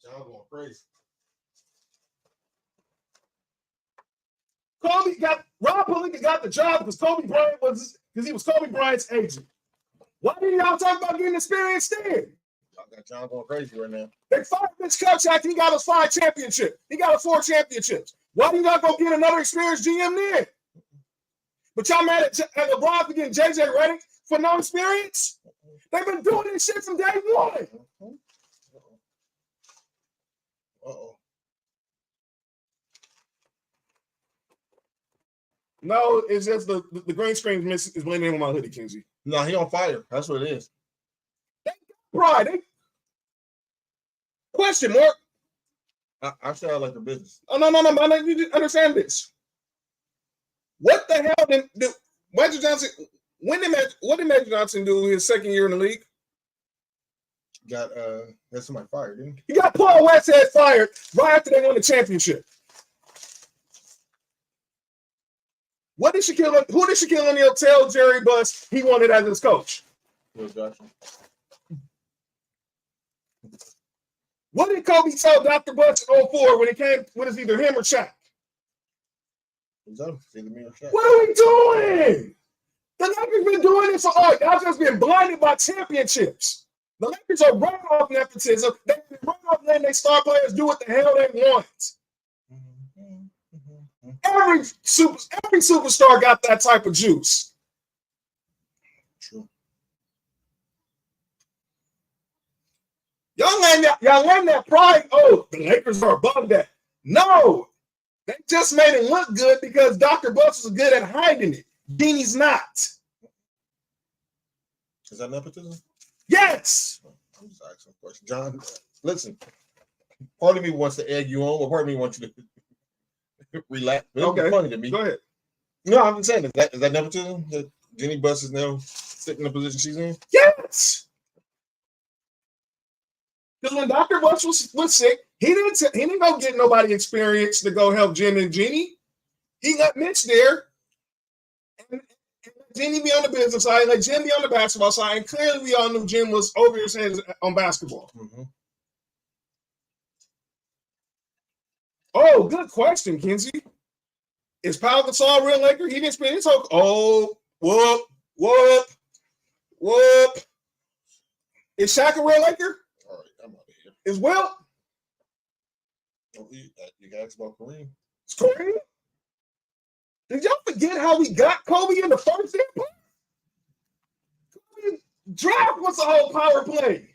John going crazy. Rob Pelinka got the job because he was Kobe Bryant's agent. Why didn't y'all talk about getting experience then? I got John going crazy right now. They fired Mitch Kupchak and he got us 5 championships. He got us 4 championships. Why didn't y'all go get another experienced GM then? But y'all mad at LeBron for getting JJ Redick for no experience? They've been doing this shit from day one. Uh-oh. No, it's just the green screen is blaming on my hoodie, Kinsey. No, he on fire. That's what it is. Pride. Question mark. I said I like the business. Oh, no. I need you to understand this. What the hell did Magic Johnson? What did Magic Johnson do his second year in the league? Got somebody fired, didn't he? He got Paul Westhead fired right after they won the championship. Who did Shaquille O'Neal tell Jerry Buss he wanted as his coach? What did Kobe tell Dr. Buss in 04 when it's either him or Shaq? What are we doing? The Lakers been doing this for y'all just been blinded by championships. The Lakers are running off nepotism. They've been running off letting their star players do what the hell they want. Every superstar got that type of juice. True. Y'all letting that pride. Oh, the Lakers are above that. No, they just made it look good because Dr. Buss was good at hiding it. Deanie's not. Is that nepotism? Yes. I'm just asking a question. John, listen. Part of me wants to egg you on, but part of me wants you to relax. Okay. Funny to me. Go ahead. No, I'm saying, is that nepotism? That Jenny Buss is now sitting in the position she's in? Yes. Because when Dr. Buss was sick, he didn't go get nobody experience to go help Jen and Jeannie. He got Mitch there, and Jeannie be on the business side, let Jen be on the basketball side, and clearly we all knew Jen was over his head on basketball. Mm-hmm. Oh, good question, Kinsey. Is Pau Gasol a real Laker? He didn't spend his whole. Oh, whoop. Is Shaq a real Laker? All right, I'm out of here. Is Will? Oh, you can ask about Kareem. Scream. Did y'all forget how we got Kobe in the first inning? Draft was a whole power play.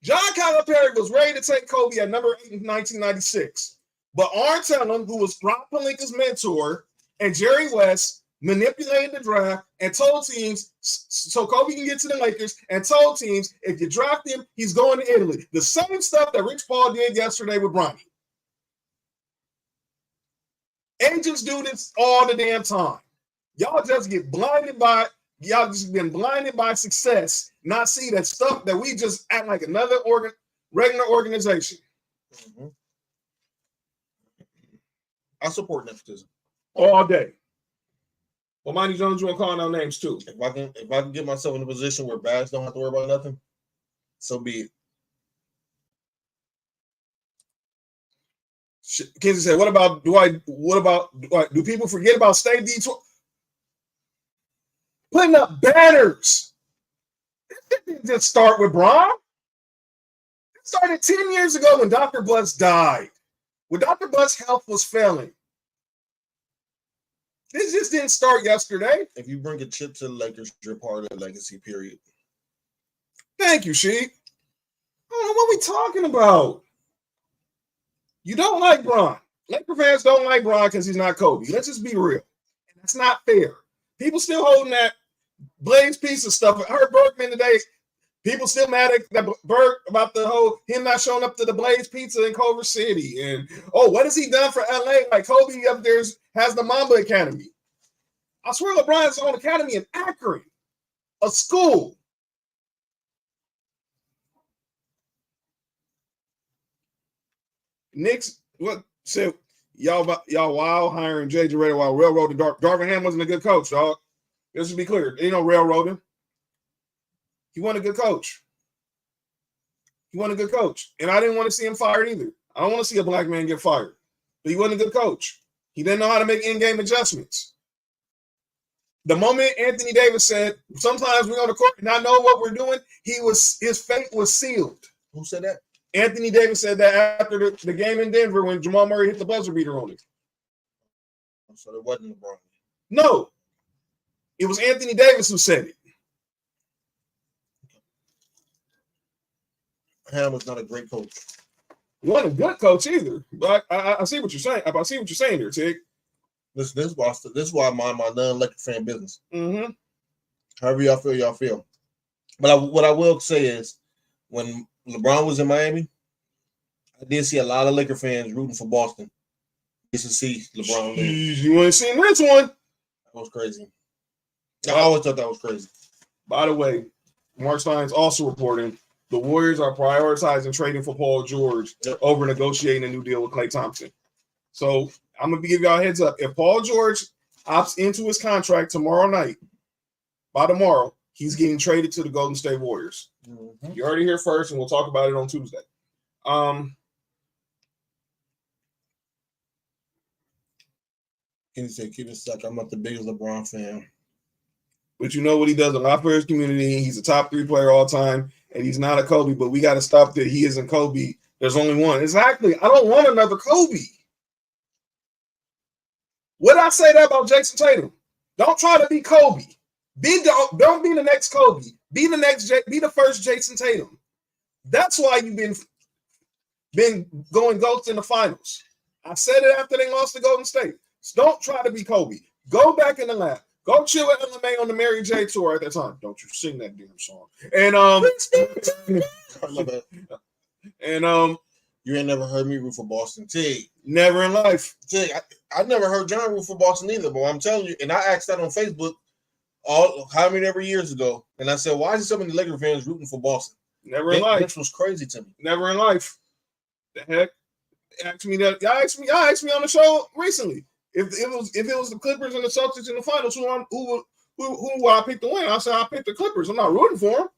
John Calipari was ready to take Kobe at number 8 in 1996. But Arn Tellem, who was Rob Pelinka's mentor, and Jerry West manipulated the draft and told teams so Kobe can get to the Lakers and told teams if you draft him, he's going to Italy. The same stuff that Rich Paul did yesterday with Bronny. Agents do this all the damn time. Y'all just get blinded by, y'all just been blinded by success, not see that stuff that we just act like another regular organization. Mm-hmm. I support nepotism all day. Well, Monty Jones, you want to call out names too. If I can get myself in a position where Bass don't have to worry about nothing, so be it. Kinsey said, do people forget about State Detroit? Putting up banners. It didn't just start with Bron. It started 10 years ago when Dr. Butts died. When Dr. Butts' health was failing. This just didn't start yesterday. If you bring a chip to the Lakers, you're part of the legacy, period. Thank you, Sheik. I don't know what we talking about. You don't like Bron. Laker fans don't like Bron because he's not Kobe. Let's just be real. And that's not fair. People still holding that Blaze pizza stuff. I heard Bergman today. People still mad at Berg about the whole him not showing up to the Blaze Pizza in Culver City. And, what has he done for LA? Like Kobe up there has the Mamba Academy. I swear LeBron has his own academy in Akron, a school. Knicks, what said y'all wild hiring JJ Redick while railroading Darvin Ham wasn't a good coach, dog. Let's just be clear. Ain't no railroading. He wasn't a good coach. And I didn't want to see him fired either. I don't want to see a black man get fired. But he wasn't a good coach. He didn't know how to make in-game adjustments. The moment Anthony Davis said, sometimes we're on the court and I know what we're doing, his fate was sealed. Who said that? Anthony Davis said that after the game in Denver when Jamal Murray hit the buzzer beater on it. So it wasn't LeBron. No. It was Anthony Davis who said it. Ham was not a great coach. He wasn't a good coach either. But I see what you're saying. I see what you're saying here, Tig. This is why I mind my non-Laker fan business. Mm-hmm. However y'all feel. But what I will say is, when LeBron was in Miami, I did see a lot of Laker fans rooting for Boston. Just to see LeBron lose. You ain't seen this one. That was crazy. I always thought that was crazy. By the way, Mark Stein's also reporting the Warriors are prioritizing trading for Paul George over negotiating a new deal with Klay Thompson. So I'm going to give y'all a heads up. If Paul George opts into his contract by tomorrow, he's getting traded to the Golden State Warriors. Mm-hmm. You heard it here first, and we'll talk about it on Tuesday. Kenny said, keep it stuck. I'm not the biggest LeBron fan. But you know what he does a lot for his community. He's a top 3 player all time, and he's not a Kobe, but we got to stop that he isn't Kobe. There's only one. Exactly. I don't want another Kobe. What did I say that about Jason Tatum? Don't try to be Kobe. Don't be the next Kobe. Be the first Jason Tatum. That's why you've been going ghost in the finals. I said it after they lost to Golden State. So don't try to be Kobe. Go back in the lab. Go chill with LMA on the Mary J tour at that time. Don't you sing that damn song. And you ain't never heard me root for Boston. Tig. Never in life. Tig, I never heard John root for Boston either, but I'm telling you, and I asked that on Facebook how many years ago, and I said, why is so many Laker fans rooting for Boston? Never in life. This was crazy to me. Never in life. The heck? Y'all asked me on the show recently. If it was the Clippers and the Celtics in the finals, who would I pick to win? I said I picked the Clippers. I'm not rooting for them.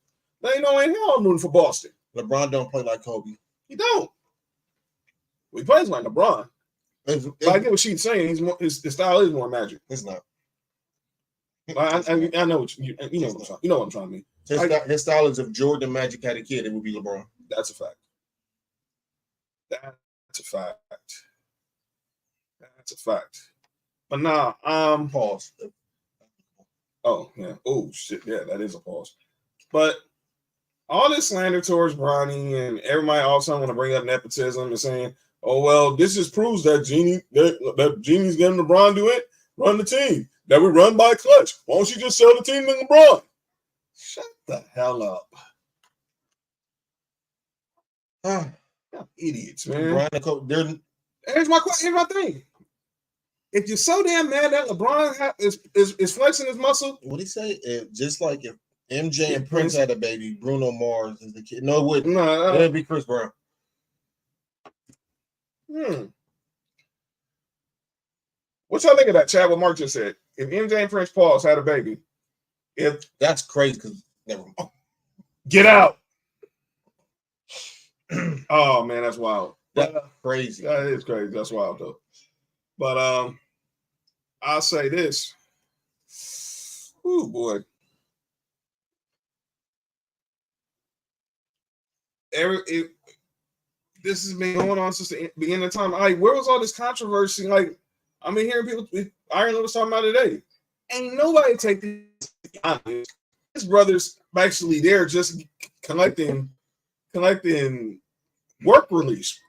They ain't no in hell I'm rooting for Boston. LeBron don't play like Kobe. He don't. Well, he plays like LeBron. I get what she's saying. His style is more magic. It's not. I know what you know what I'm trying to mean. His style is if Jordan Magic had a kid, it would be LeBron. That's a fact. That's a fact. That's a fact. But nah, Pause. oh yeah. Oh shit, yeah, that is a pause. But all this slander towards Bronny and everybody all of a sudden want to bring up nepotism and saying, "Oh well, this just proves that Genie's getting LeBron to it, run the team that we run by Clutch. Why don't you just sell the team to LeBron?" Shut the hell up, idiots, man. Here's my thing. If you're so damn mad that LeBron is flexing his muscle, what he say? Just like if MJ and Prince had a baby, Bruno Mars is the kid. No, it wouldn't. No, it'd be Chris Brown. What y'all think of that, Chad? What Mark just said? If MJ and Prince Pauls had a baby, that's crazy because never mind. Get out. Oh man, that's wild. That's crazy. That is crazy. That's wild though. But I'll say this. Oh boy. This has been going on since the beginning of time. Like, where was all this controversy? Like, I mean, hearing people, Ireland was talking about it today. Ain't nobody take this honest. His brother's actually there just collecting work release.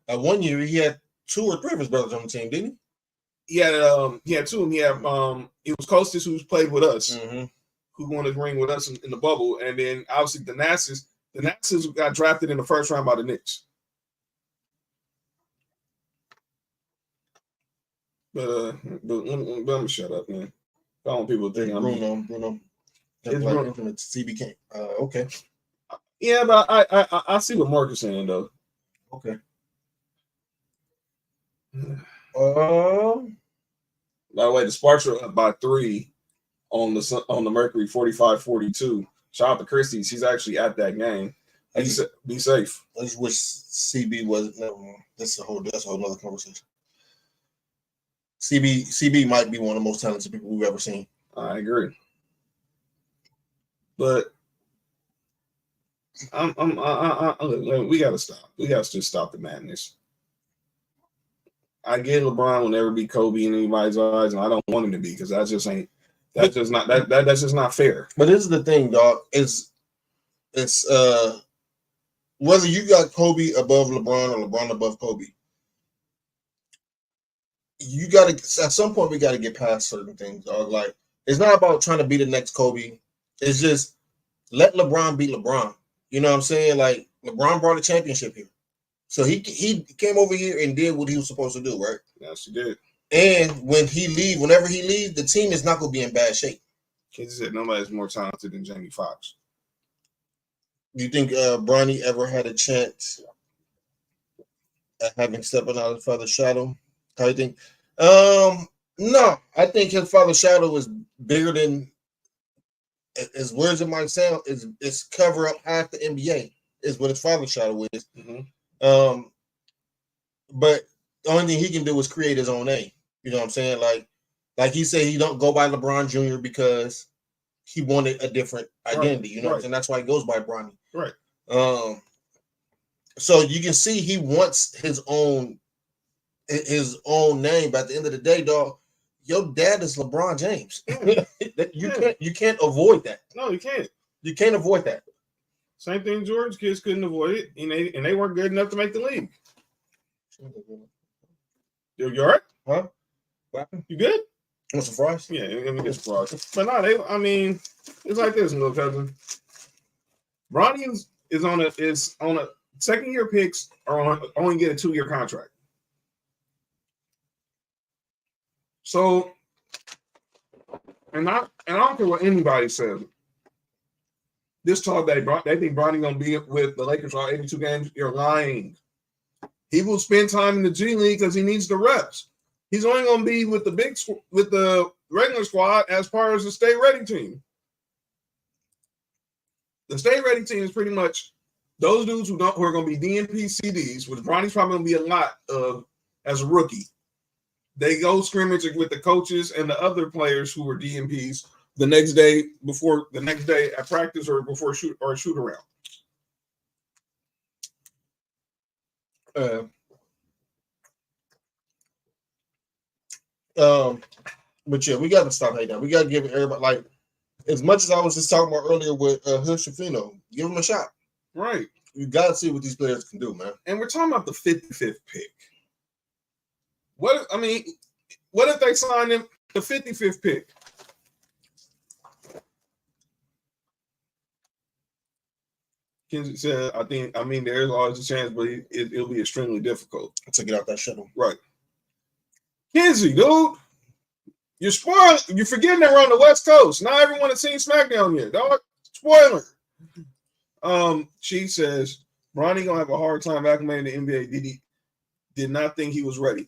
1 year he had 2 or 3 of his brothers on the team, didn't he? He had 2 of them. He had it was Costas who's played with us, who won his ring with us in the bubble, and then obviously the Nasses got drafted in the first round by the Knicks. But I'm gonna shut up, man. I don't want people to think I'm Bruno. CB okay. Yeah, but I see what Mark is saying though. Okay. By the way, the Sparks are up by 3 on the Mercury 45-42. Shout out to Christie. She's actually at that game. Be safe. I just wish CB wasn't. No, that's a whole other conversation. CB might be one of the most talented people we've ever seen. I agree, but we gotta stop. We gotta just stop the madness. I get LeBron will never be Kobe in anybody's eyes, and I don't want him to be because that's just not fair. But this is the thing, dog. It's whether you got Kobe above LeBron or LeBron above Kobe. You gotta at some point we gotta get past certain things, dog. Like, it's not about trying to be the next Kobe. It's just let LeBron be LeBron. You know what I'm saying? Like, LeBron brought a championship here. So he came over here and did what he was supposed to do, right? Yes, he did. And whenever he leaves, the team is not gonna be in bad shape. Kids said nobody's more talented than Jamie Foxx. You think Bronny ever had a chance at having stepping out of his father's shadow? How do you think? No, I think his father's shadow is bigger than, as weird as it might sound, it's cover up half the NBA is what his father's shadow is. But the only thing he can do is create his own name. You know what I'm saying? Like he said, he don't go by LeBron Jr. because he wanted a different identity. You know what I'm saying? That's why he goes by Bronny. Right. So you can see he wants his own name. But at the end of the day, dog, your dad is LeBron James. You can't avoid that. No, you can't. You can't avoid that. Same thing. George kids couldn't avoid it, and they weren't good enough to make the league. You all right? Huh? What happened? You good? Want some fries? Yeah, let me get some fries. But no, it's like this, little cousin. Bronny is on a second year picks or only get a 2-year contract. So, and I don't care what anybody says. This talk they think Bronny gonna be with the Lakers for all 82 games. You're lying. He will spend time in the G League because he needs the reps. He's only gonna be with the regular squad as far as the stay ready team. The stay ready team is pretty much those dudes who are going to be DNP CDs, which Bronny's probably going to be a lot of as a rookie. They go scrimmage with the coaches and the other players who were DNPs the next day at practice or before shoot around. But yeah, we got to stop hating. We got to give everybody, like, as much as I was just talking about earlier with Hood Shafino, give him a shot. Right. You got to see what these players can do, man. And we're talking about the 55th pick. What if they sign him the 55th pick? Kenzie said, there's always a chance, but it'll be extremely difficult to get out that shuttle. Right. Kenzie, dude, you're spoiling. You're forgetting that we're on the West Coast. Not everyone has seen SmackDown yet, dog. Spoiler. She says, Bronny gonna have a hard time acclimating to NBA. Did not think he was ready.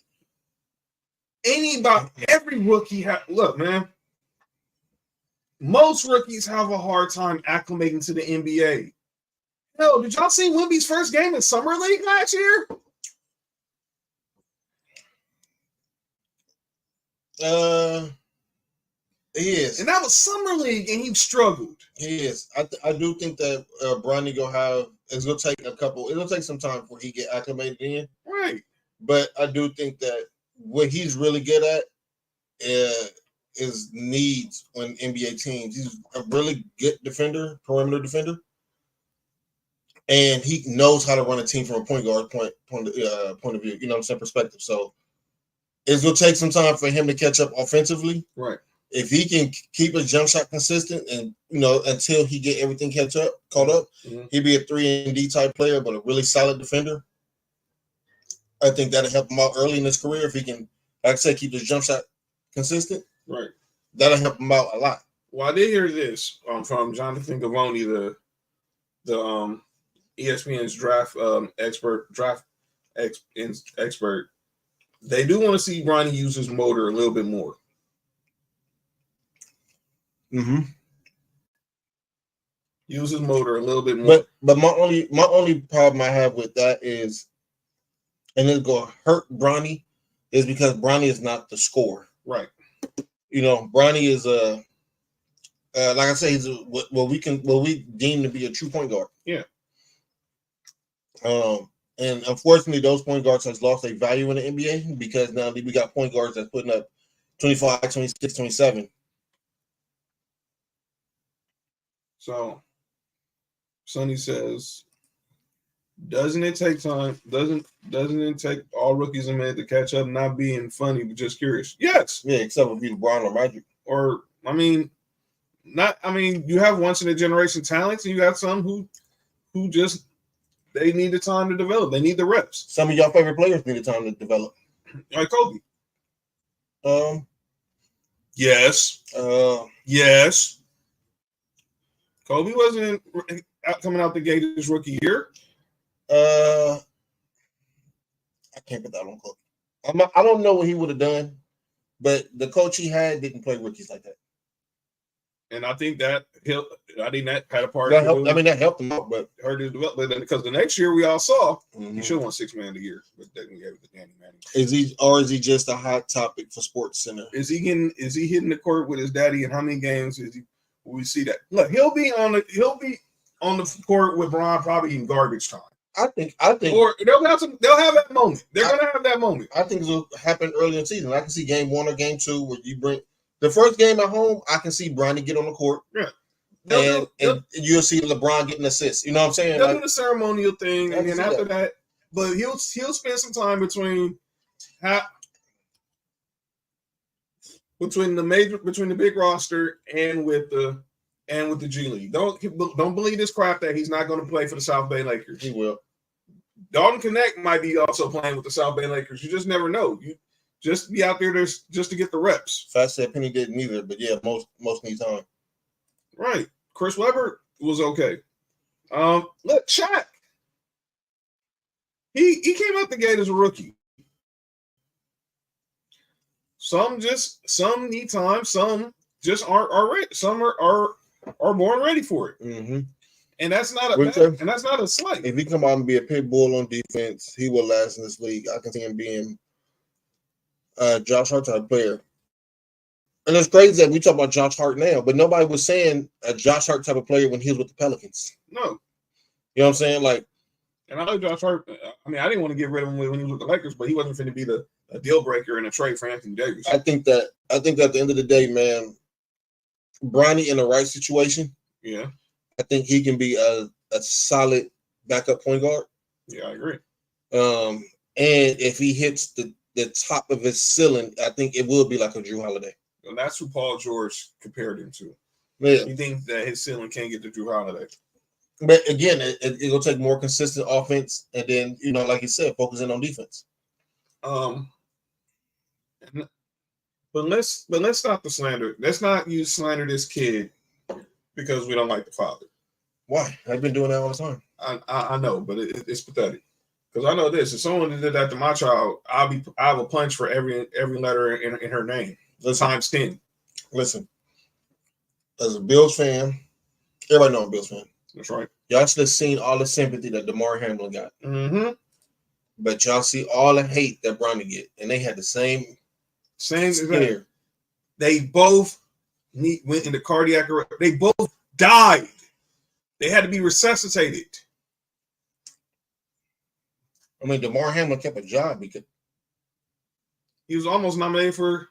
Every rookie look, man. Most rookies have a hard time acclimating to the NBA. Hell, did y'all see Wemby's first game in Summer League last year? He is. And that was Summer League, and he struggled. He is. I do think that Bronny it's gonna take some time before he get acclimated in. Right. But I do think that what he's really good at is needs on NBA teams. He's a really good defender, perimeter defender. And he knows how to run a team from a point guard point of view, you know what I'm saying, perspective. So it's going to take some time for him to catch up offensively. Right. If he can keep his jump shot consistent and, until he get everything caught up, he'd be a 3-and-D type player, but a really solid defender. I think that'll help him out early in his career if he can, like I said, keep his jump shot consistent. Right. That'll help him out a lot. Well, I did hear this from Jonathan Gavoni, the ESPN's draft expert. They do want to see Bronny use his motor a little bit more. Mm-hmm. Use his motor a little bit more. But my only problem I have with that is, and it's going to hurt Bronny, is because Bronny is not the scorer. Right. Bronny is like I say, he's what we deem to be a true point guard. Yeah. And unfortunately, those point guards has lost their value in the NBA because now we got point guards that's putting up 25, 26, 27. So, Sonny says, doesn't it take time? Doesn't it take all rookies a minute to catch up? Not being funny, but just curious. Yes. Yeah, except if you're LeBron or Magic. You have once in a generation talents, and you have some who just they need the time to develop. They need the reps. Some of y'all favorite players need the time to develop. Like Kobe. Yes. Yes. Kobe wasn't coming out the gate his rookie year. I can't put that on Kobe. I don't know what he would have done, but the coach he had didn't play rookies like that. And I think that had a part. That helped. That helped him out, but hurt his development because the next year we all saw he should have won $6 million a year, but they gave it to Danny Manning. Is he just a hot topic for Sports Center? Is he hitting the court with his daddy, and how many games will we see that? Look, he'll be on the court with Bron probably in garbage time. I think, or they'll have that moment. They're gonna have that moment. I think it'll happen early in the season. I can see game 1 or game 2 where you bring the first game at home. I can see Bronny get on the court. Yeah. And you'll see LeBron getting assists. You know what I'm saying? They'll do the ceremonial thing, and then after that, but he'll spend some time between the big roster and with the G League. Don't believe this crap that he's not going to play for the South Bay Lakers. He will. Dalton Connect might be also playing with the South Bay Lakers. You just never know. You just be out there just to get the reps. Fat said Penny didn't either, but yeah, most need time. Right. Chris Webber was okay. Look, Shaq. He came out the gate as a rookie. Some need time. Some just aren't ready. Some are born ready for it. Mm-hmm. And that's not a slight. If he come out and be a pit bull on defense, he will last in this league. I can see him being Josh Hart type player. And it's crazy that we talk about Josh Hart now, but nobody was saying a Josh Hart type of player when he was with the Pelicans. No. You know what I'm saying? Like, And I know Josh Hart. I mean, I didn't want to get rid of him when he was with the Lakers, but he wasn't going to be a deal breaker in a trade for Anthony Davis. I think that at the end of the day, man, Bronny in the right situation. Yeah, I think he can be a solid backup point guard. Yeah, I agree. And if he hits the top of his ceiling, I think it will be like a Drew Holiday. And that's who Paul George compared him to. Yeah. He thinks that his ceiling can't get to Drew Holiday. But again, it'll take more consistent offense, and then like you said, focusing on defense. But let's stop the slander. Let's not use slander this kid because we don't like the father. Why? I've been doing that all the time. I know, but it's pathetic. Because I know this: if someone did that to my child, I have a punch for every letter in her name. Times 10. Listen, as a Bills fan, everybody know I'm a Bills fan. That's right. Y'all should have seen all the sympathy that DeMar Hamlin got. Mm-hmm. But y'all see all the hate that Bronny get, and they had the same scare. They both went into cardiac arrest. They both died. They had to be resuscitated. I mean, DeMar Hamlin kept a job because he was almost nominated for,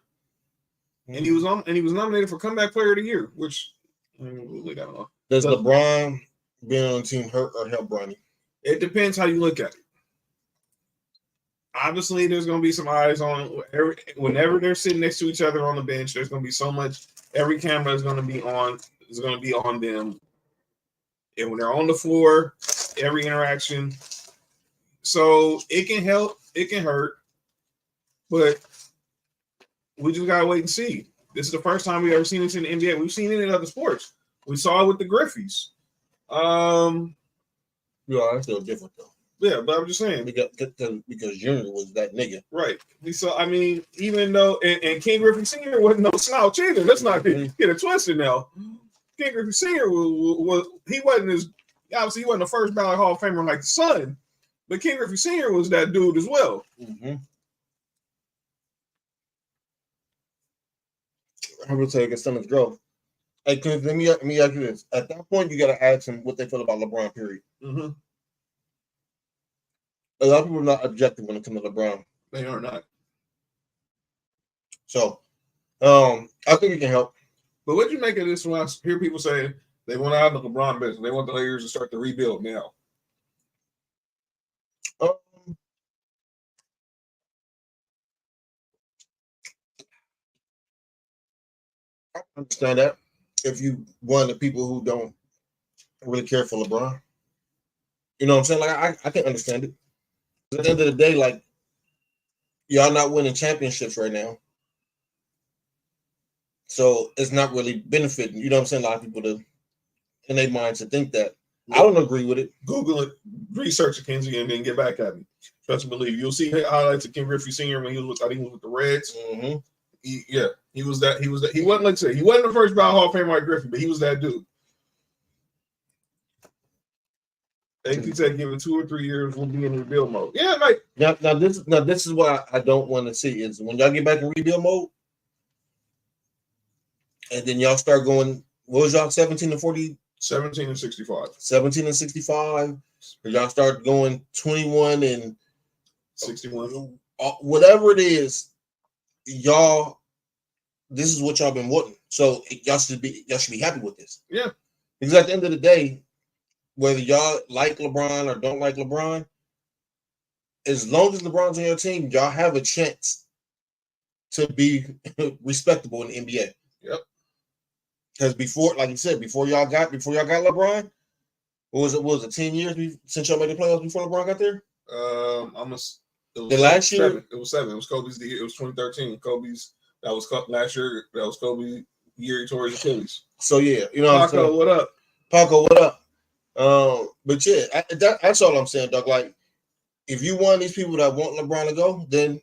and he was nominated for Comeback Player of the Year, which I don't know. Does LeBron being on the team hurt or help Bronny? It depends how you look at it. Obviously, there's going to be some eyes on whenever they're sitting next to each other on the bench. There's going to be so much. Every camera is going to be on. Is going to be on them, and when they're on the floor, every interaction. So it can help. It can hurt, but we just gotta wait and see. This is the first time we've ever seen this in the NBA. We've seen it in other sports. We saw it with the Griffies. Yeah, that's still different though. Yeah, but I'm just saying because Junior was that nigga, right? So I mean, even though and King Griffey Sr. wasn't no slouch either. Let's not get it twisted now. King Griffey Sr. was he wasn't as obviously he wasn't the first ballot Hall of Famer like the son, but King Griffey Sr. was that dude as well. Mm-hmm. I will take a son's growth. Hey, let me ask you this. At that point, you got to ask them what they feel about LeBron, period. Mm-hmm. A lot of people are not objective when it comes to LeBron. They are not. So, I think it can help. But what do you make of this when I hear people say they want out of the LeBron business? They want the Lakers to start the rebuild now. I understand that. If you one of the people who don't really care for LeBron, you know what I'm saying? Like I can understand it. At the end of the day, like y'all not winning championships right now, so it's not really benefiting. You know what I'm saying? A lot of people in their minds to think that. I don't agree with it. Google it, research it, Kenzie, and then get back at me. Trust and believe. You'll see highlights of Ken Griffey Sr. when he was with the Reds. Mm-hmm. He was that. He wasn't like I say, he wasn't the first ballot Hall of Famer like Griffey, but he was that dude. AP said, give it 2 or 3 years, we'll be in rebuild mode. Yeah, like now this is what I don't want to see is when y'all get back in rebuild mode, and then y'all start going. What was y'all 17 and 40? 17 and 65. 17 and 65. Or y'all start going 21 and 61. Whatever it is, y'all. This is what y'all been wanting. So y'all should be happy with this. Yeah. Because at the end of the day, whether y'all like LeBron or don't like LeBron, as long as LeBron's on your team, y'all have a chance to be respectable in the NBA. Yep. Because before, like you said, before y'all got LeBron, what was it 10 years since y'all made the playoffs before LeBron got there? Last year? 7. It was 7. It was Kobe's year. It was 2013. Kobe's that was last year. That was Kobe's year he tore his Achilles. So yeah, you know Paco, what up? Paco, what up? But yeah, that's all I'm saying, Doug. Like, if you one of these people that want LeBron to go, then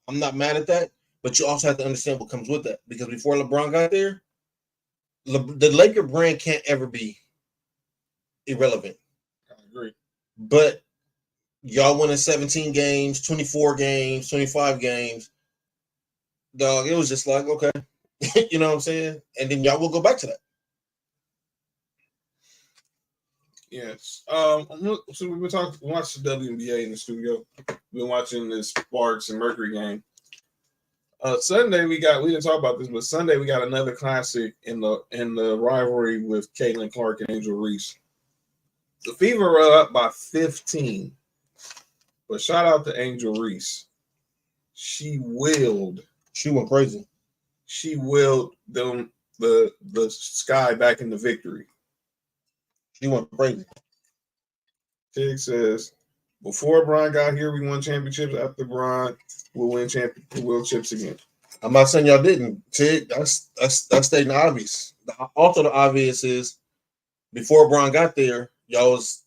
I'm not mad at that. But you also have to understand what comes with that. Because before LeBron got there, the Laker brand can't ever be irrelevant. I agree. But y'all winning 17 games, 24 games, 25 games, dog, it was just like, okay. You know what I'm saying? And then y'all will go back to that. Yes. So we watched the WNBA in the studio. We've been watching this Sparks and Mercury game. Sunday we didn't talk about this, but Sunday we got another classic in the rivalry with Caitlin Clark and Angel Reese. The Fever are up by 15, but shout out to Angel Reese. She went crazy. She willed them the Sky back into victory. She went crazy. Tig says, before Bron got here, we won championships. After Bron, we'll win chips again. I'm not saying y'all didn't. Tig, that's stating the obvious. Also, the obvious is before Bron got there, y'all was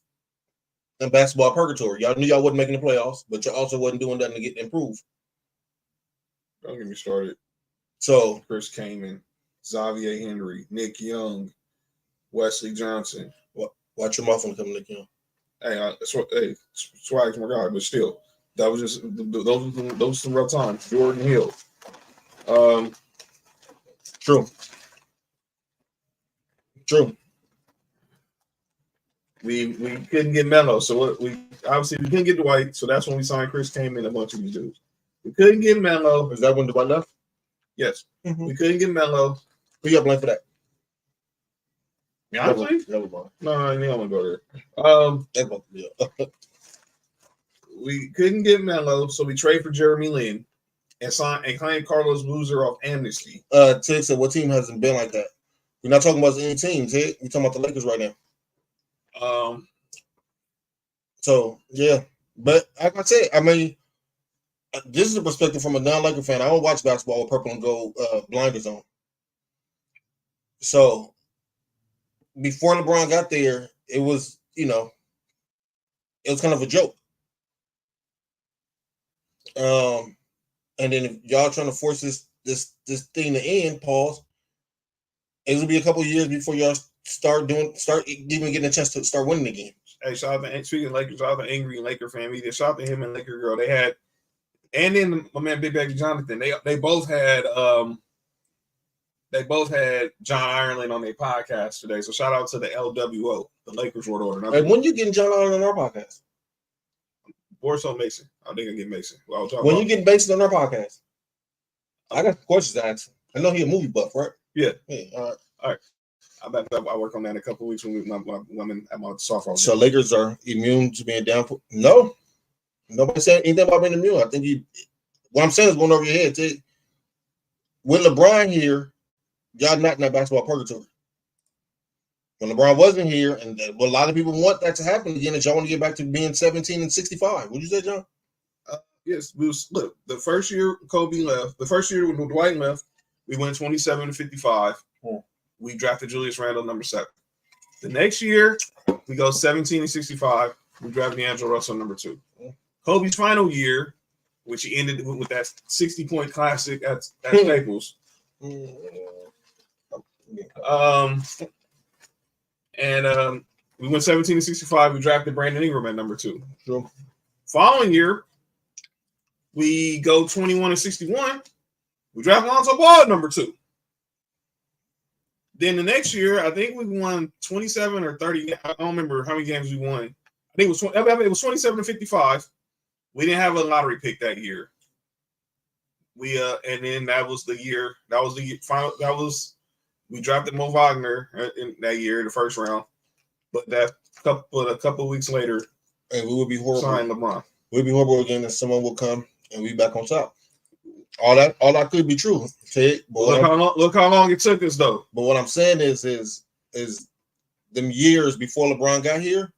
in basketball purgatory. Y'all knew y'all wasn't making the playoffs, but you also wasn't doing nothing to get improved. Don't get me started. So Chris Kaman, Xavier Henry, Nick Young, Wesley Johnson. Watch your mouth when it comes to Nick Young. Swag's my guy, but still, that was just those some rough times. Jordan Hill. True. We couldn't get Melo, so we couldn't get Dwight, so that's when we signed Chris Kaman and a bunch of these dudes. We couldn't get Melo. Is that when Dwight left? Yes. Mm-hmm. We couldn't get Melo. Who you got blame for that? Honestly? Never mind. No, I don't want to go there. We couldn't get Melo, so we trade for Jeremy Lin and claim Carlos Boozer off amnesty. Tig said, what team hasn't been like that? We're not talking about any team, Tig. We're talking about the Lakers right now. So yeah, but like I said, I mean, this is a perspective from a non-Laker fan. I don't watch basketball with purple and gold blinders on. So before LeBron got there, it was, it was kind of a joke. And then if y'all trying to force this thing to end, pause. It'll be a couple of years before y'all start even getting a chance to start winning again. Hey, shout out to speaking of Lakers, shout out to Angry Laker fan media. Shout out to him and Laker Girl. They had, and then my man Big Baby Jonathan. They both had John Ireland on their podcast today. So shout out to the LWO, the Lakers World Order. Hey, when you getting John Ireland on our podcast? Borso Mason. I think I get Mason. When you getting Mason on our podcast? I got questions to ask. I know he a movie buff, right? Yeah. All right. I work on that in a couple of weeks when I'm at my softball. So Lakers are immune to being down. No. Nobody said anything about being immune. I think what I'm saying is going over your head. Too. With LeBron here, y'all not in that basketball purgatory. When LeBron wasn't here, and a lot of people want that to happen again, that y'all want to get back to being 17 and 65. What'd you say, John? Yes. Look, the first year Kobe left, the first year when Dwight left, we went 27 to 55. We drafted Julius Randle, number 7. The next year, we go 17 and 65. We drafted D'Angelo Russell, number 2. Kobe's final year, which he ended with that 60-point classic at Staples. We went 17 and 65. We drafted Brandon Ingram at number 2. Sure. Following year, we go 21 and 61. We draft Lonzo Ball at number 2. Then the next year, I think we won 27 or 30. I don't remember how many games we won. I think it was 27 to 55. We didn't have a lottery pick that year. And then that was the year. That was the final. We drafted Mo Wagner in that year in the first round. But a couple of weeks later, and we would be horrible. Sign LeBron. We'd be horrible again, and someone will come and we back on top. All that could be true. Look how long it took us, though. But what I'm saying is them years before LeBron got here.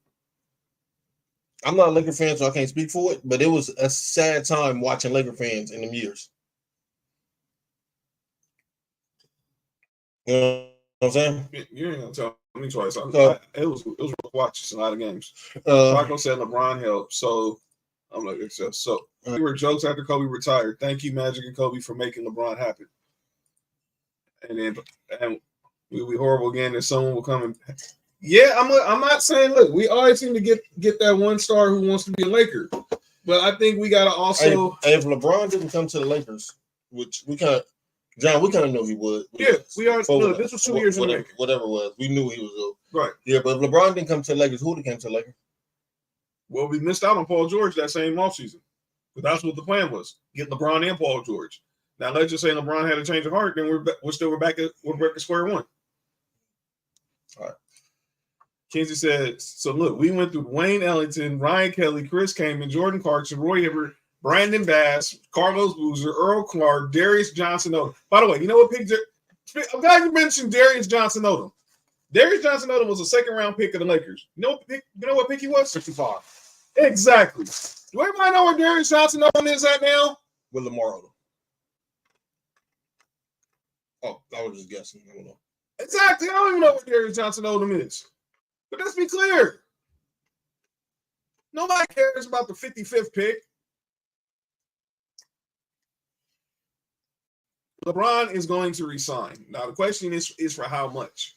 I'm not a Laker fan, so I can't speak for it. But it was a sad time watching Laker fans in them years. You know what I'm saying? You ain't gonna tell me twice. It was watching a lot of games. Marco said LeBron helped, so I'm like, so we were jokes after Kobe retired. Thank you, Magic and Kobe, for making LeBron happen. And we'll be horrible again, and someone will come and I'm not saying, look, we always seem to get that one star who wants to be a Laker. But I think we gotta also if LeBron didn't come to the Lakers, which we kind of John, we kind of knew he would. Yeah, we are. Look, this was 2 years in the making. Whatever it was, we knew he was a right. Yeah, but if LeBron didn't come to the Lakers, who would have came to the Lakers? Well, we missed out on Paul George that same offseason. But that's what the plan was: get LeBron and Paul George. Now let's just say LeBron had a change of heart, then we're back at square one. All right. Kinsey said, so look, we went through Wayne Ellington, Ryan Kelly, Chris Kaman, Jordan Clarkson, Roy Hibbert, Brandon Bass, Carlos Boozer, Earl Clark, Darius Johnson Odom. By the way, you know what pick? I'm glad you mentioned Darius Johnson Odom. Darius Johnson Odom was a second-round pick of the Lakers. You know what pick he was? 65. Exactly. Do everybody know where Darius Johnson Odom is at now? With Lamar Odom. Oh, I was just guessing. I don't know. Exactly. I don't even know where Darius Johnson Odom is. But let's be clear. Nobody cares about the 55th pick. LeBron is going to resign. Now, the question is for how much?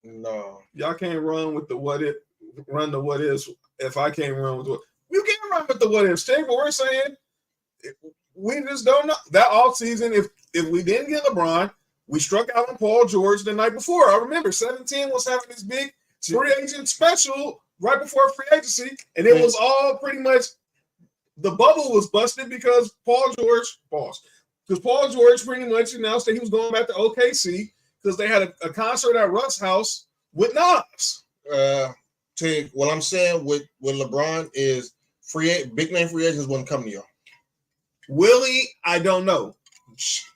No. Y'all can't run with the what if, run the what ifs if I can't run with what. You can't run with the what ifs, Jay, but we're saying we just don't know. That offseason, if we didn't get LeBron, we struck out on Paul George the night before. I remember 17 was having this big free agent special right before free agency, and it was all pretty much the bubble was busted because Paul George pretty much announced that he was going back to OKC because they had a concert at Russ' house with Nas. What I'm saying with LeBron is big name free agents wouldn't come to y'all. Will he? I don't know.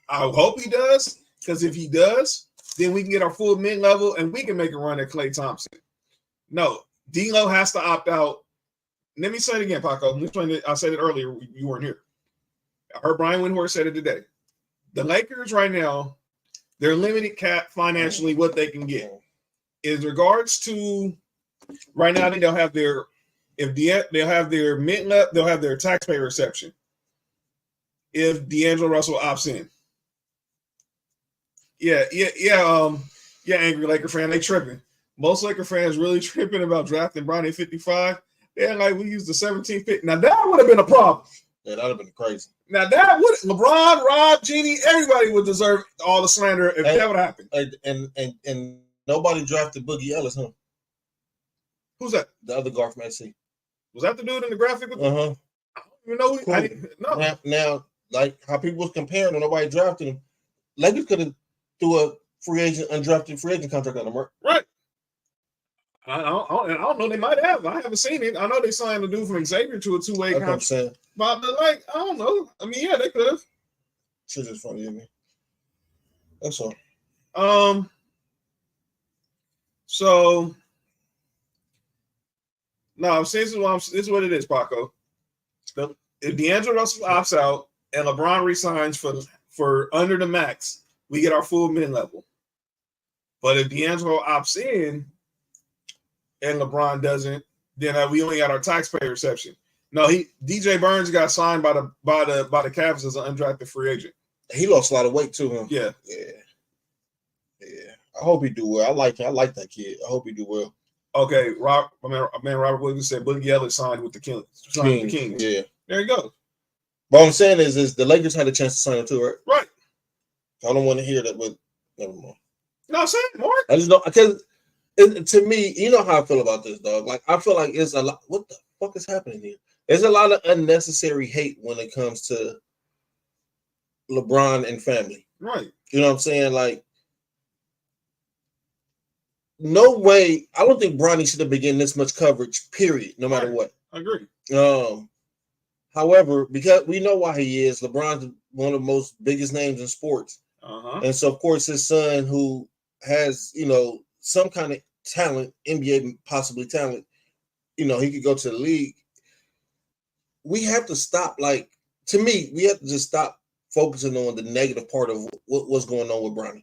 I hope he does, because if he does, then we can get our full mid-level and we can make a run at Klay Thompson. No, D'Lo has to opt out. Let me say it again, Paco. I said it earlier. You weren't here. I heard Brian Windhorst said it today. The Lakers right now, they're limited cap financially what they can get. In regards to right now, they'll have their mid-level, they'll have their taxpayer exception if D'Angelo Russell opts in. Yeah, angry Laker fan, they tripping. Most Laker fans really tripping about drafting Bronny 55. They're like, we used the 17th pick. Now that would have been a problem. Yeah, that would have been crazy. Now that would LeBron, Rob, Jeannie, everybody would deserve all the slander if that would happen. And nobody drafted Boogie Ellis, huh? Who's that? The other guard from SC. Was that the dude in the graphic? Uh huh. I don't even know. Cool. I didn't know. Now, like how people was comparing when nobody drafted him, Lakers could have threw a undrafted free agent contract on him, right? I don't know. They might have. I haven't seen it. I know they signed a dude from Xavier to a two-way contract. But like, I don't know. I mean, yeah, they could have. Shit is funny to me. That's all. So no, this is what it is, Paco. If D'Angelo Russell opts out and LeBron resigns for under the max, we get our full mid-level. But if D'Angelo opts in and LeBron doesn't, then we only got our taxpayer exception. No, DJ Burns got signed by the Cavs as an undrafted free agent. He lost a lot of weight too, huh? Yeah. I hope he do well. I like that kid. I hope he do well. Okay, Robert Williams said Boogie Ellis signed with the Kings. Yeah, there you go. But what I'm saying is the Lakers had a chance to sign him too, right? Right. I don't want to hear that, but never mind. No, say it, Mark. I just don't, because to me, you know how I feel about this, dog. Like, I feel like it's a lot. What the fuck is happening here? There's a lot of unnecessary hate when it comes to LeBron and family. Right. You know what I'm saying? Like, no way. I don't think Bronny should have been getting this much coverage, period, no matter what. I agree. However, because we know why he is, LeBron's one of the most biggest names in sports. And so, of course, his son, who has, some kind of talent, NBA possibly talent, he could go to the league. We have to stop, to me, we have to just stop focusing on the negative part of what's going on with Bronny.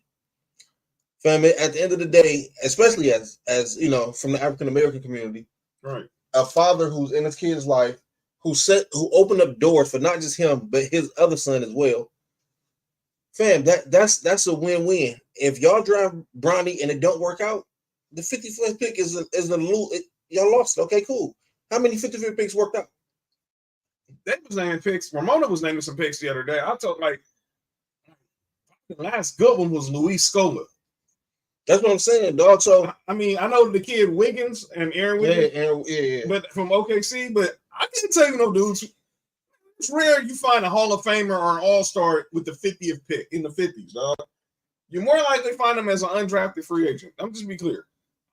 Family, at the end of the day, especially as from the African American community, right? A father who's in his kid's life, who opened up doors for not just him but his other son as well. Fam, that's a win-win. If y'all drive Bronny and it don't work out, the 55th pick is a lose. Y'all lost. Okay, cool. How many 55th picks worked out? They was naming picks. Ramona was naming some picks the other day. I told The last good one was Luis Scola. That's what I'm saying, dog. So I mean, I know the kid Wiggins and Aaron Wiggins, yeah. but from OKC. But I can't tell you no dudes. It's rare you find a Hall of Famer or an All-Star with the 50th pick in the 50s, dog. You're more likely to find them as an undrafted free agent. I'm just be clear.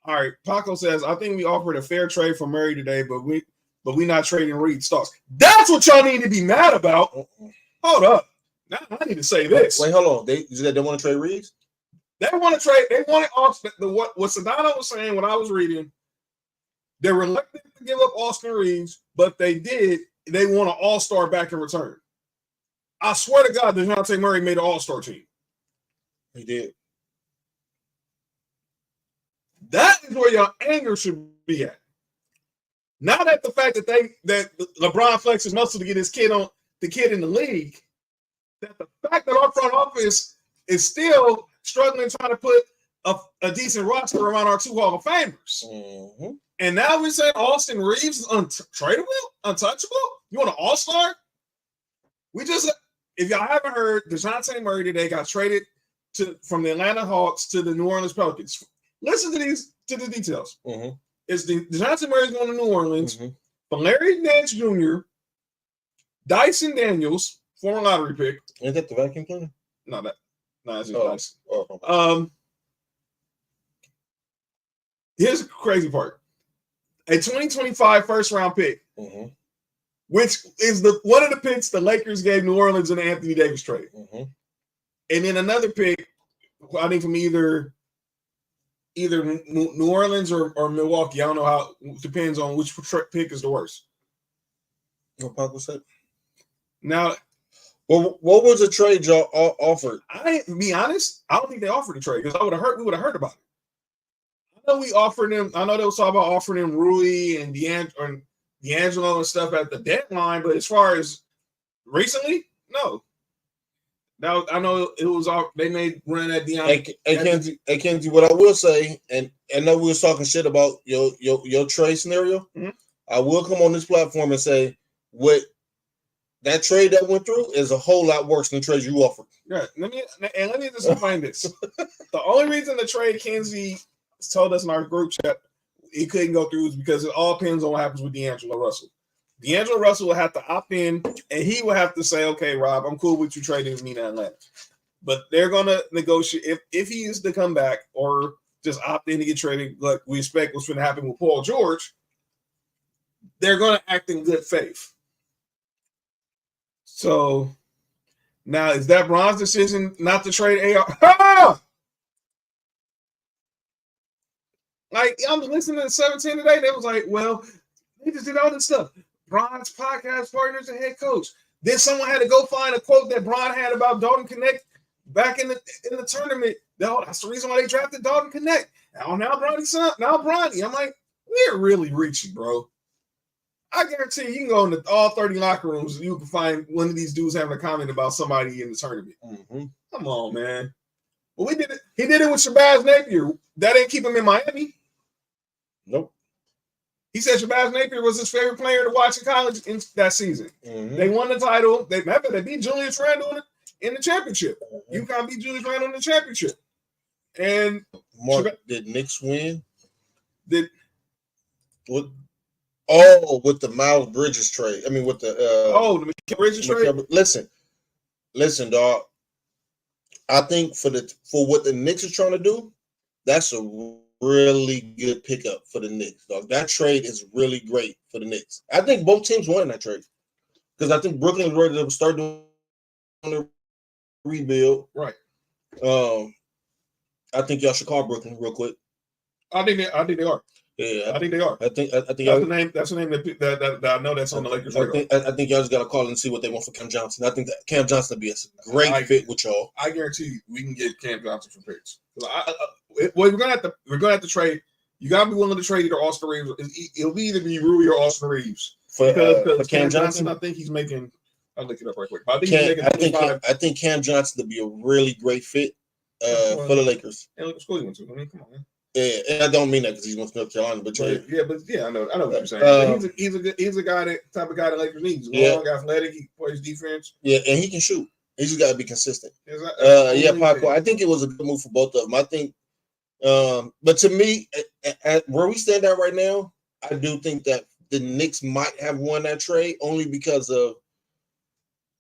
All right, Paco says, I think we offered a fair trade for Murray today, but we not trading Reed Starks. That's what y'all need to be mad about. Hold up. Now I need to say this. Wait, hold on. They want to trade Reeves? They want to trade. They want it off. What Sedano was saying, what I was reading, they're reluctant to give up Austin Reeves, but they did. They want an all-star back in return. I swear to God, DeJounte Murray made an all-star team. He did. That is where your anger should be at. Not at the fact that LeBron flexes muscle to get his kid in the league. That the fact that our front office is still struggling trying to put a decent roster around our two Hall of Famers. Mm-hmm. And now we're saying Austin Reeves is untradeable, untouchable? You want an all-star? If y'all haven't heard, DeJounte Murray today got traded from the Atlanta Hawks to the New Orleans Pelicans. Listen to the details. Mm-hmm. It's DeJounte Murray's going to New Orleans. Mm-hmm. Larry Nance Jr., Dyson Daniels, former lottery pick. Ain't that the vacuum cleaner? No, it's just Dyson. Oh. Here's the crazy part. A 2025 first-round pick, mm-hmm. which is one of the picks the Lakers gave New Orleans in the Anthony Davis trade. Mm-hmm. And then another pick, I think from either New Orleans or Milwaukee. I don't know how. Depends on which pick is the worst. What Paco said. Now, what was the trade y'all offered? To be honest, I don't think they offered a trade because we would have heard about it. I know we offered them. I know they was talking about offering them Rui and D'Angelo and stuff at the deadline, but as far as recently, no. Now I know it was all they made run at DeAndre. Hey, Kenzie, what I will say, and I know we was talking shit about your trade scenario. Mm-hmm. I will come on this platform and say what that trade that went through is a whole lot worse than the trade you offered. Yeah, let me just explain this. The only reason the trade Kenzie told us in our group chat it couldn't go through is because it all depends on what happens with D'Angelo Russell. D'Angelo Russell will have to opt in, and he will have to say, okay, Rob, I'm cool with you trading me to Atlanta. But they're going to negotiate. If he is to come back or just opt in to get traded, like we expect what's going to happen with Paul George, they're going to act in good faith. So now, is that Bron's decision not to trade AR? Ah! Like, I'm listening to 17 today, and they was like, well, they just did all this stuff. Bron's podcast partners and head coach. Then someone had to go find a quote that Bron had about Dalton Connect back in the tournament. That's the reason why they drafted Dalton Connect. Now Bronny. I'm like, we're really reaching, bro. I guarantee you can go into all 30 locker rooms and you can find one of these dudes having a comment about somebody in the tournament. Mm-hmm. Come on, man. Well, we did it. He did it with Shabazz Napier. That didn't keep him in Miami. Nope. He said Shabazz Napier was his favorite player to watch in college in that season. Mm-hmm. They won the title. They beat Julius Randle in the championship. Mm-hmm. UConn beat Julius Randle in the championship. And did Knicks win? What? Oh, with the Miles Bridges trade. I mean, with the the Mikal Bridges trade. Listen, dog. I think for what the Knicks are trying to do, that's a really good pickup for the Knicks, dog. That trade is really great for the Knicks. I think both teams won that trade because I think Brooklyn is ready to start doing the rebuild. Right. I think y'all should call Brooklyn real quick. I think they are. Yeah, I think they are. I think that's the name. That's the name that I know that's on the Lakers radar. I think y'all just got to call and see what they want for Cam Johnson. I think that Cam Johnson would be a great fit with y'all. I guarantee you, we can get Cam Johnson for picks. We're gonna have to trade. You gotta be willing to trade either Austin Reeves. It'll either be Rui or Austin Reeves for Cam Johnson. I think he's making. I'll look it up right quick. I think Cam Johnson would be a really great fit for the Lakers. And school he went to. I mean, come on, man. Yeah, and I don't mean that because he's from North Carolina, but I know what you're saying. He's a guy type of guy that Lakers need. He's long, athletic, he plays defense. Yeah, and he can shoot. He just got to be consistent. Yeah, Paco. I think it was a good move for both of them. I think, but to me, at where we stand at right now, I do think that the Knicks might have won that trade only because of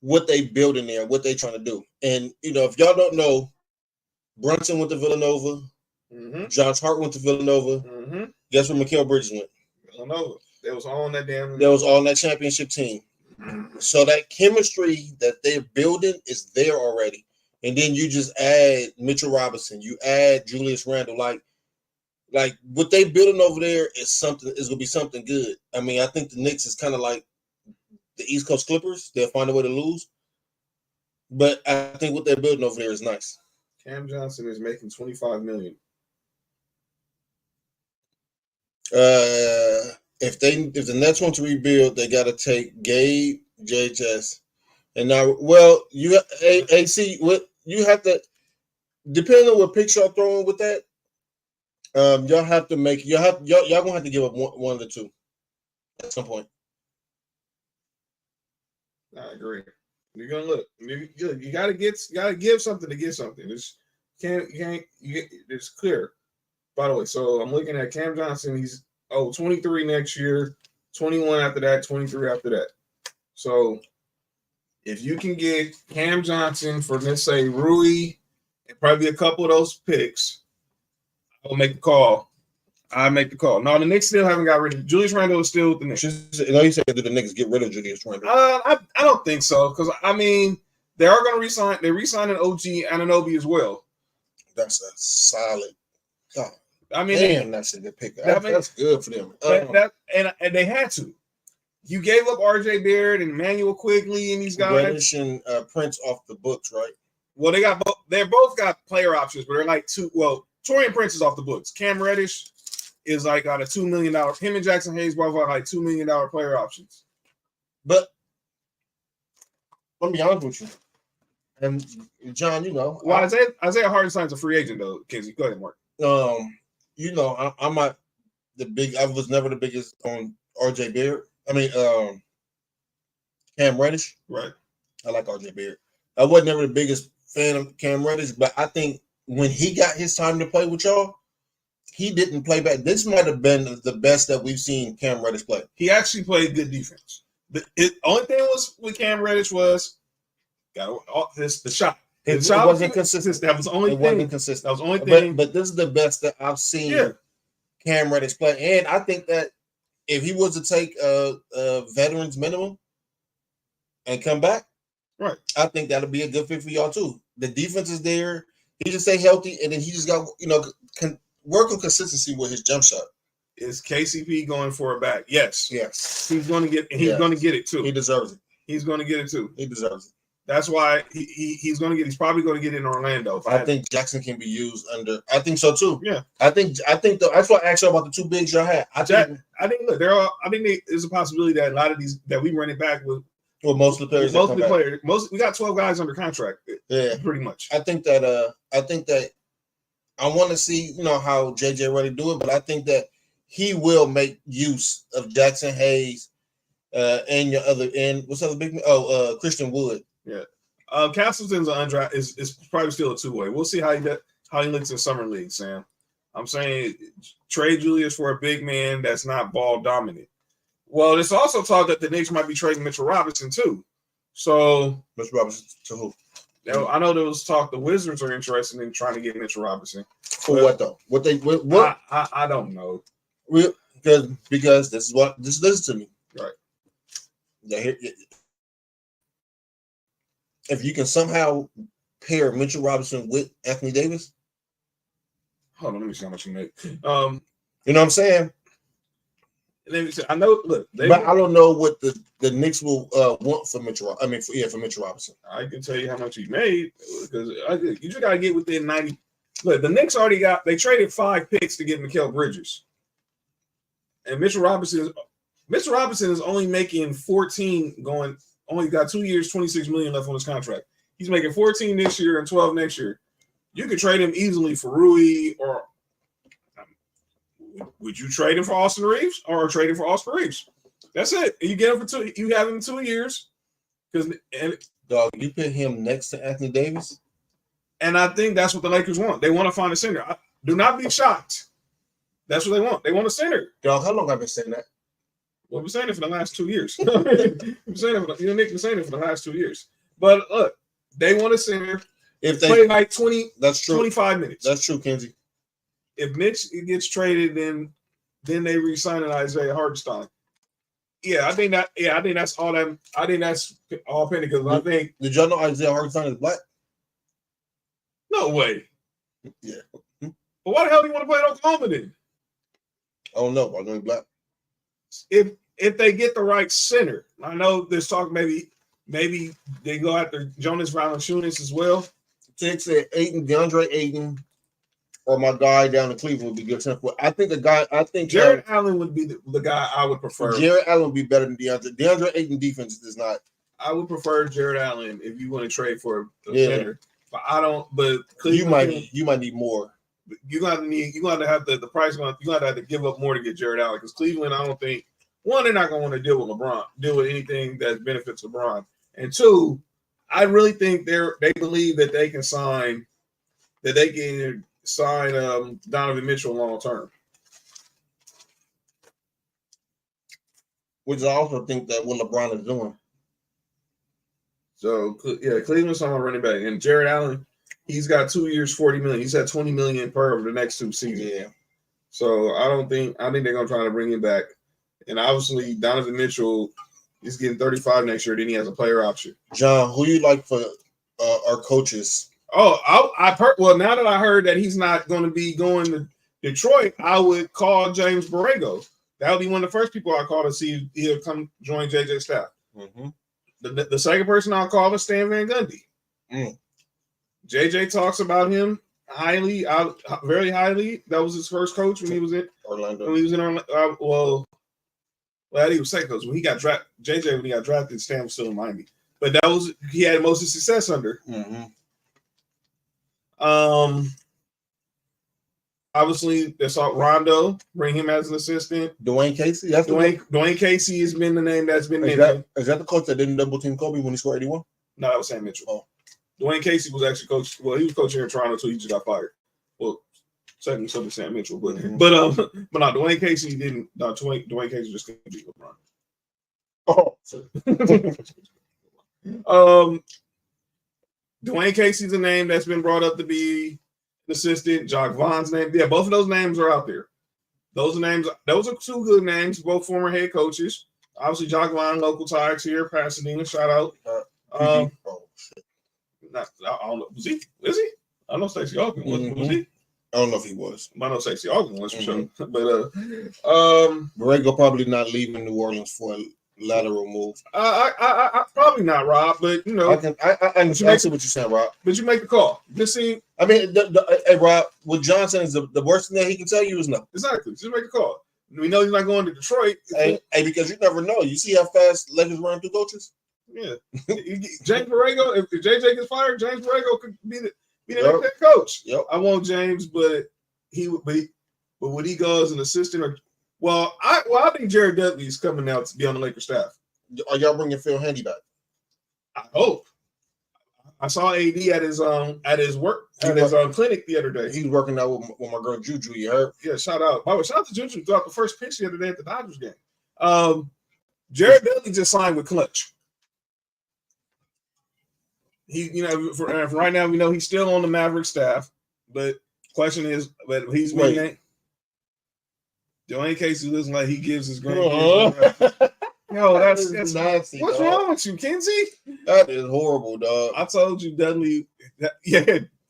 what they build in there, what they trying to do. And if y'all don't know, Brunson went to Villanova. Mm-hmm. Josh Hart went to Villanova. Mm-hmm. Guess where Mikal Bridges went? Villanova. They was all on that damn. They was all on that championship team. So that chemistry that they're building is there already. And then you just add Mitchell Robinson, you add Julius Randle. Like what they building over there is gonna be something good. I mean, I think the Knicks is kind of like the East Coast Clippers. They'll find a way to lose. But I think what they're building over there is nice. Cam Johnson is making $25 million. If the Nets want to rebuild, they got to take Gabe, JHS, and now. Well, you AC. What you have to, depending on what picks y'all throwing with that, y'all have to make y'all gonna have to give up one of the two at some point. I agree. You're gonna look. You gotta give something to get something. It's clear. By the way, so I'm looking at Cam Johnson. He's 23 next year, 21 after that, 23 after that. So if you can get Cam Johnson for, let's say, Rui and probably a couple of those picks, I'll make the call. No, the Knicks still haven't got rid of Julius Randle. Is still with the Knicks. You said, did the Knicks get rid of Julius Randle? I don't think so, because I mean they are going to resign. They're resigning OG Anunoby as well. That's a solid. God. I mean, damn, that's a good pick. That's good for them. And they had to. You gave up RJ Barrett and Emmanuel Quigley and these guys. Reddish and Prince off the books, right? Well, they both got player options, but they're like two. Well, Torian Prince is off the books. Cam Reddish is like got a $2 million. Him and Jackson Hayes both got like $2 million player options. But let me be honest with you. And John, well, Isaiah Hartenstein's a free agent though. Kenzie, go ahead, Mark. I'm not I was never the biggest on RJ Barrett. I mean, Cam Reddish. Right. I like RJ Barrett. I wasn't never the biggest fan of Cam Reddish, but I think when he got his time to play with y'all, he didn't play bad. This might have been the best that we've seen Cam Reddish play. He actually played good defense. The only thing was with Cam Reddish was the shot. It wasn't consistent. That was the only thing. Wasn't consistent. That was the only thing. But this is the best that I've seen Cam Reddish play. And I think that if he was to take a veterans minimum and come back, right, I think that'll be a good fit for y'all too. The defense is there. He just stay healthy, and then he just got work on consistency with his jump shot. Is KCP going for a back? Yes. He's going to get. He's going to get it too. He deserves it. He's going to get it too. He deserves it. That's why he's going to get. He's probably going to get it in Orlando. I think Jackson can be used under. I think so too. Yeah. I think that's why I asked you about the two bigs y'all had. I think look, I think there's a possibility that a lot of these that we run it back with. Well, most of the players. We got 12 guys under contract. Yeah, pretty much. I think that I want to see how JJ Redick do it, but I think that he will make use of Jackson Hayes and your other what's the other big man? Christian Wood. Yeah, Castleton's an undrafted is probably still a two-way. We'll see how he looks in summer league, Sam. I'm saying trade Julius for a big man that's not ball dominant. Well, there's also talk that the Knicks might be trading Mitchell Robinson too. So Mitchell Robinson to who? I know there was talk the Wizards are interested in trying to get Mitchell Robinson. For what though? What? I don't know. Because this is what just listen to me. Right. If you can somehow pair Mitchell Robinson with Anthony Davis. Hold on, let me see how much you make. You know what I'm saying? I know. Look, but I don't know what the Knicks will want for Mitchell. I mean, for Mitchell Robinson. I can tell you how much he made because you just got to get within 90. Look, the Knicks already they traded 5 picks to get Mikal Bridges, and Mitchell Robinson is only making 14. Only got 2 years, $26 million left on his contract. He's making 14 this year and 12 next year. You could trade him easily for Rui or. Would you trade him for Austin Reeves or trade him for Austin Reeves? That's it. You get him for 2. You have him 2 years because Dog, you put him next to Anthony Davis? And I think that's what the Lakers want. They want to find a center. Do not be shocked. That's what they want. They want a center. Dog, how long have I been saying that? Well, we're saying it for the last 2 years. We're saying it for Nick was saying it for the last 2 years. But look, they want a center. If they play like 20, that's true. 25 minutes. That's true, Kenzie. If Mitch gets traded, then they re-sign Isaiah Hartenstein. Yeah, I think that's all that. I think that's all penny because I think. Did y'all know Isaiah Hartenstein is black? No way. Yeah. But why the hell do you want to play at Oklahoma then? I don't know. I'm going black. If they get the right center, I know there's talk maybe they go after Jonas Valanciunas as well. Ted said DeAndre Ayton, or my guy down in Cleveland would be good. I think Jared Allen would be the guy I would prefer. Jared Allen would be better than DeAndre. DeAndre Ayton defense is not. I would prefer Jared Allen if you want to trade for a center. But I don't. But Cleveland, you might need more. You got to have the price. You got to have to give up more to get Jared Allen because Cleveland. I don't think they're not going to want to deal with anything that benefits LeBron, and two, I really think they believe that they can sign Donovan Mitchell long term. Which I also think that what LeBron is doing. So yeah, Cleveland's on running back, and Jared Allen, he's got 2 years, $40 million. He's had $20 million per over the next 2 seasons. Yeah. So I think they're gonna try to bring him back, and obviously Donovan Mitchell is getting 35 next year. Then he has a player option. John, who you like for our coaches? Oh, well, now that I heard that he's not going to be going to Detroit, I would call James Borrego. That would be one of the first people I call to see if he'll come join JJ's staff. Mm-hmm. The second person I'll call is Stan Van Gundy. JJ talks about him highly, very highly. That was his first coach when he was in Orlando. When he was in Orlando, he was second coach when he got drafted. JJ when he got drafted, Stan was still in Miami, but he had most of the success under. Mm-hmm. Obviously, they saw Rondo, bring him as an assistant. Dwayne Casey? Dwayne Casey has been the name that's been mentioned. Is that the coach that didn't double team Kobe when he scored 81? No, that was Sam Mitchell. Oh. Dwayne Casey was actually coach. Well, he was coaching here in Toronto until he just got fired. Well, second to Sam Mitchell, but no, Dwayne Casey didn't. No, Dwayne Casey just couldn't beat LeBron. Dwayne Casey's a name that's been brought up to be the assistant. Jacques Vaughn's name. Yeah, both of those names are out there. Those are 2 good names, both former head coaches. Obviously, Jacques Vaughn, local Tigers here, Pasadena. Shout out. I don't know. Was he? I don't know Stacey Augman was he? I don't know if he was. I know Stacey Augman was for sure. But Borrego probably not leaving New Orleans for a lateral move. I probably not, Rob. But you know, I see what you're saying, Rob. But you make the call. Just see. I mean, hey, Rob, what Johnson is the worst thing that he can tell you is no. Exactly. Just make a call. We know he's not going to Detroit. Hey, because you never know. You see how fast Lakers run through coaches. Yeah, James Borrego. If JJ gets fired, James Borrego could be the next head coach. Yep. I want James, but would he go as an assistant or? Well, I think Jared Dudley is coming out to be on the Lakers staff. Are y'all bringing Phil Handy back? I hope. I saw AD at his clinic the other day. He was working out with my girl Juju. You heard? Yeah, shout out. By the way, shout out to Juju. Throughout the first pitch the other day at the Dodgers game. Jared Dudley just signed with Clutch. He, for right now, we know he's still on the Maverick staff. But question is, he's been named. Dwayne Casey looks like he gives his grandkids. Yo, that's nasty. What's wrong with you, Kenzie? That is horrible, dog. I told you, Dudley.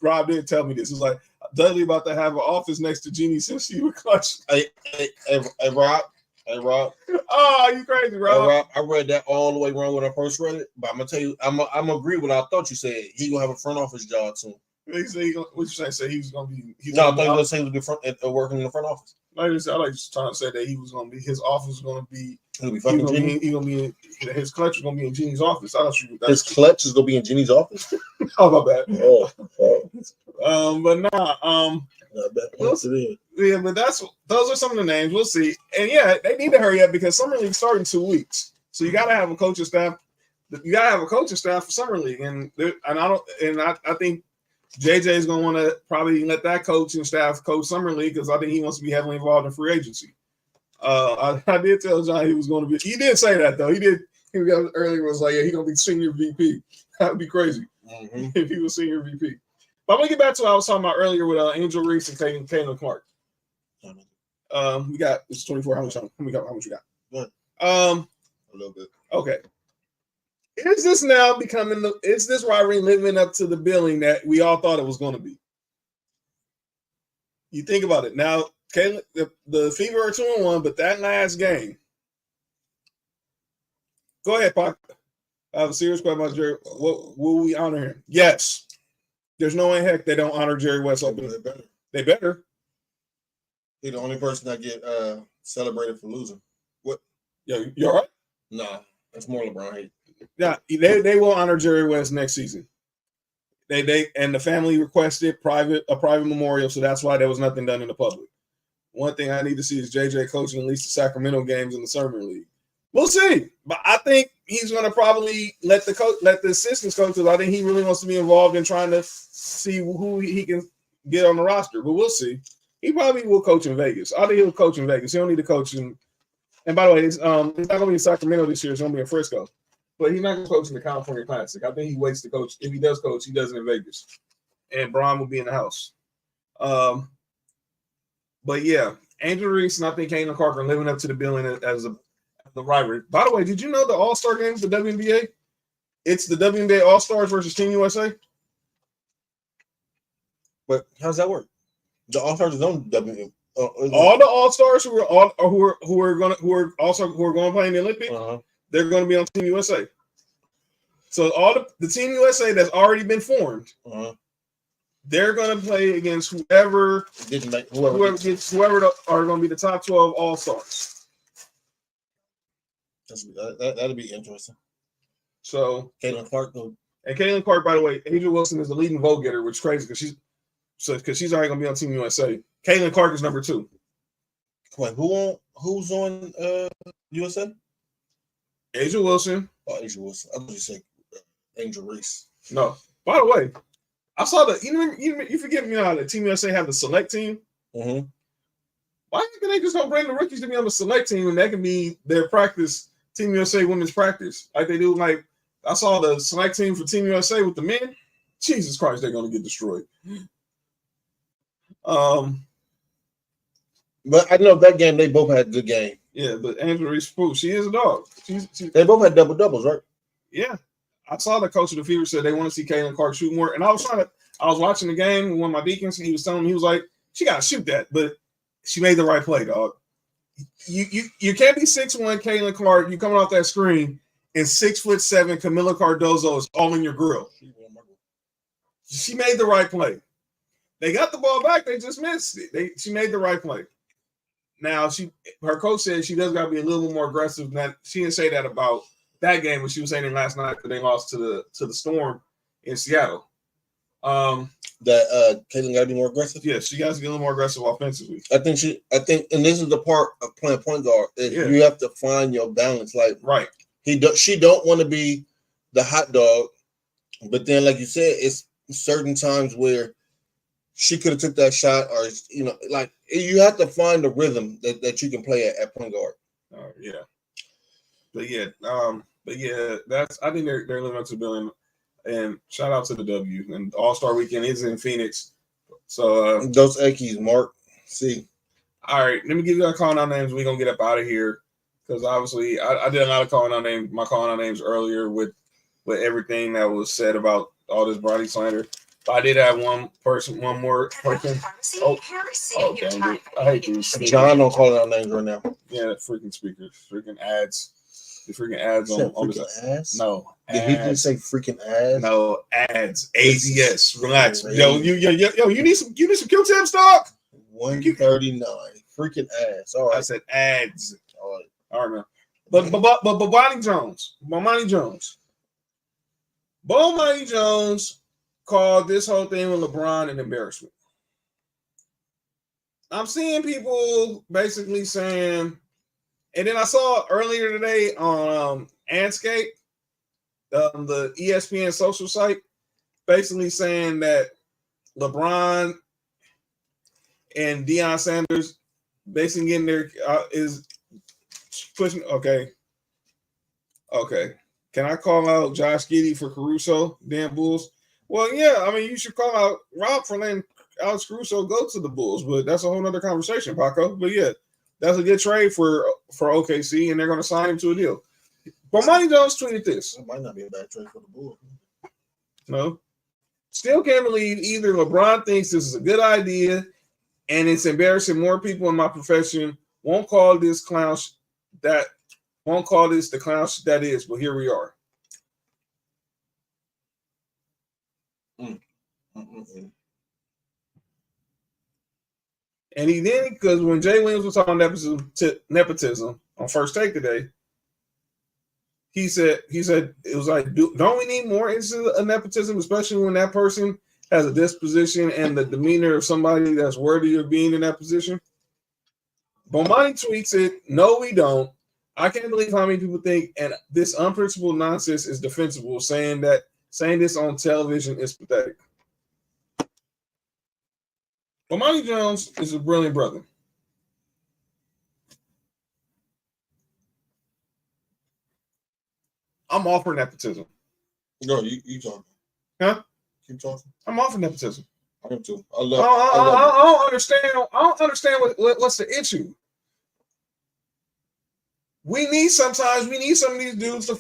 Rob did tell me this. It's like Dudley about to have an office next to Jeannie since she was Clutch. Hey, Rob. Oh, you crazy, Rob. Hey, Rob. I read that all the way wrong when I first read it, but I'm gonna tell you, I'm agree with what I thought you said. He gonna have a front office job soon. What you saying? Say he was gonna be? No, I thought you were saying he was working in the front office. I like trying to say that he was gonna be. His office was gonna be. He'll be fucking Jeannie. He gonna be. His clutch is gonna be in Jeannie's office. His clutch is gonna be in Jeannie's office. Oh my bad. But those are some of the names. We'll see. And yeah, they need to hurry up because summer league's starting in 2 weeks. So you got to have a coaching staff. you gotta have a coaching staff for summer league, and I think JJ is gonna want to probably let that coaching staff coach summer league because I think he wants to be heavily involved in free agency. I did tell John he was going to be. He did say that though. He did. He earlier was like, yeah, he's gonna be senior VP. That would be crazy if he was senior VP. But I'm gonna get back to what I was talking about earlier with Angel Reese and Caitlin Clark. We got it's 24. How much you got? Good. A little bit. Okay. Is this now becoming is this rivalry living up to the billing that we all thought it was going to be? You think about it now. Caitlin, the Fever are 2-1, but that last game. Go ahead, Pac. I have a serious question about Jerry. Will we honor him? Yes. There's no way heck they don't honor Jerry West. They better. He's the only person that get celebrated for losing. What? Yeah, you all right? Nah, that's more LeBron hate. Yeah, they will honor Jerry West next season. They and the family requested a private memorial, so that's why there was nothing done in the public. One thing I need to see is JJ coaching at least the Sacramento games in the Summer League. We'll see, but I think he's going to probably let the assistants coach because I think he really wants to be involved in trying to see who he can get on the roster. But we'll see. He probably will coach in Vegas. I think he'll coach in Vegas. He don't need to coach in. And by the way, it's not going to be in Sacramento this year. It's going to be in Frisco. But he's not going to coach in the California Classic. I think he waits to coach. If he does coach, he does it in Vegas. And Bron will be in the house. But yeah, Angel Reese and I think Caitlin Clark are living up to the billing as the rivalry. By the way, did you know the All-Star game is the WNBA? It's the WNBA All-Stars versus Team USA. But how does that work? The All-Stars is on WNBA. All the All-Stars who are going to play in the Olympics, they're going to be on Team USA. So all the Team USA that's already been formed, they're going to play against whoever are going to be the top 12 All-Stars. That'll be interesting. So Caitlin Clark, by the way, Angel Wilson is the leading vote getter, which is crazy because she's already going to be on Team USA. Caitlin Clark is number 2. Wait, who's on USA? Angel Wilson. Oh, Angel Wilson. I thought you said Angel Reese. No. By the way, I saw you forget me how the Team USA have the select team. Mm-hmm. Why can they just don't bring the rookies to be on the select team and that can be their practice, Team USA women's practice, like they do? Like I saw the select team for Team USA with the men. Jesus Christ, they're going to get destroyed. But I know that game they both had a good game. Yeah, but Angela Reese, she is a dog. They both had double-doubles, right? Yeah. I saw the coach of the Fever said they want to see Caitlin Clark shoot more. And I was watching the game with one of my deacons, and he was telling me, he was like, she got to shoot that, but she made the right play, dog. You can't be 6'1", Caitlin Clark, you coming off that screen, and 6'7", Camila Cardozo is all in your grill. She made the right play. They got the ball back, they just missed it. She made the right play. Now, her coach said she does got to be a little bit more aggressive than that. She didn't say that about that game, but she was saying it last night that they lost to the Storm in Seattle. That Caitlin got to be more aggressive. Yeah, she got to get a little more aggressive offensively. I think, and this is the part of playing point guard. You have to find your balance. Like, right, she don't want to be the hot dog, but then, like you said, it's certain times where she could have took that shot, or like you have to find the rhythm that you can play at point guard. Yeah, but yeah, that's I think they're living up to the billing. And shout out to the W. And All-Star Weekend is in Phoenix. So those Eckies, Mark. See. All right, let me give you our calling out names. We're gonna get up out of here. Because obviously I did a lot of calling out names earlier with everything that was said about all this Bronny slander. But I did have one more person. Oh, dang it. I hate these. John don't call out names right now. Yeah, freaking speakers, freaking ads. The freaking ads on this ads? No. Did he just say freaking ads? No, ads. ADS. Relax. Yo, you need some Q-tip stock? 139. Freaking ads. All right. I said ads. All right, man. But Bomani Jones called this whole thing with LeBron an embarrassment. I'm seeing people basically saying, and then I saw earlier today on Anscape, the ESPN social site, basically saying that LeBron and Deion Sanders basically getting their is pushing. Okay. Can I call out Josh Giddey for Caruso? Damn Bulls. Well, yeah. I mean, you should call out Rob for letting Alex Caruso go to the Bulls, but that's a whole nother conversation, Paco. But yeah, that's a good trade for OKC, and they're going to sign him to a deal. But Monty Jones tweeted this. It might not be a bad trade for the Bulls. No. Still can't believe either LeBron thinks this is a good idea, and it's embarrassing more people in my profession won't call this the clown that is, but here we are. And he did, because when Jay Williams was talking nepotism on First Take today, he said it was like, don't we need more instances of nepotism, especially when that person has a disposition and the demeanor of somebody that's worthy of being in that position? Bomani tweets it, no, we don't. I can't believe how many people think and this unprincipled nonsense is defensible. Saying this on television is pathetic. Bomani Jones is a brilliant brother. I'm all for nepotism. No, you talking. Huh? Keep talking. I'm all for nepotism. I am too. I don't understand. I don't understand what's the issue. We need some of these dudes,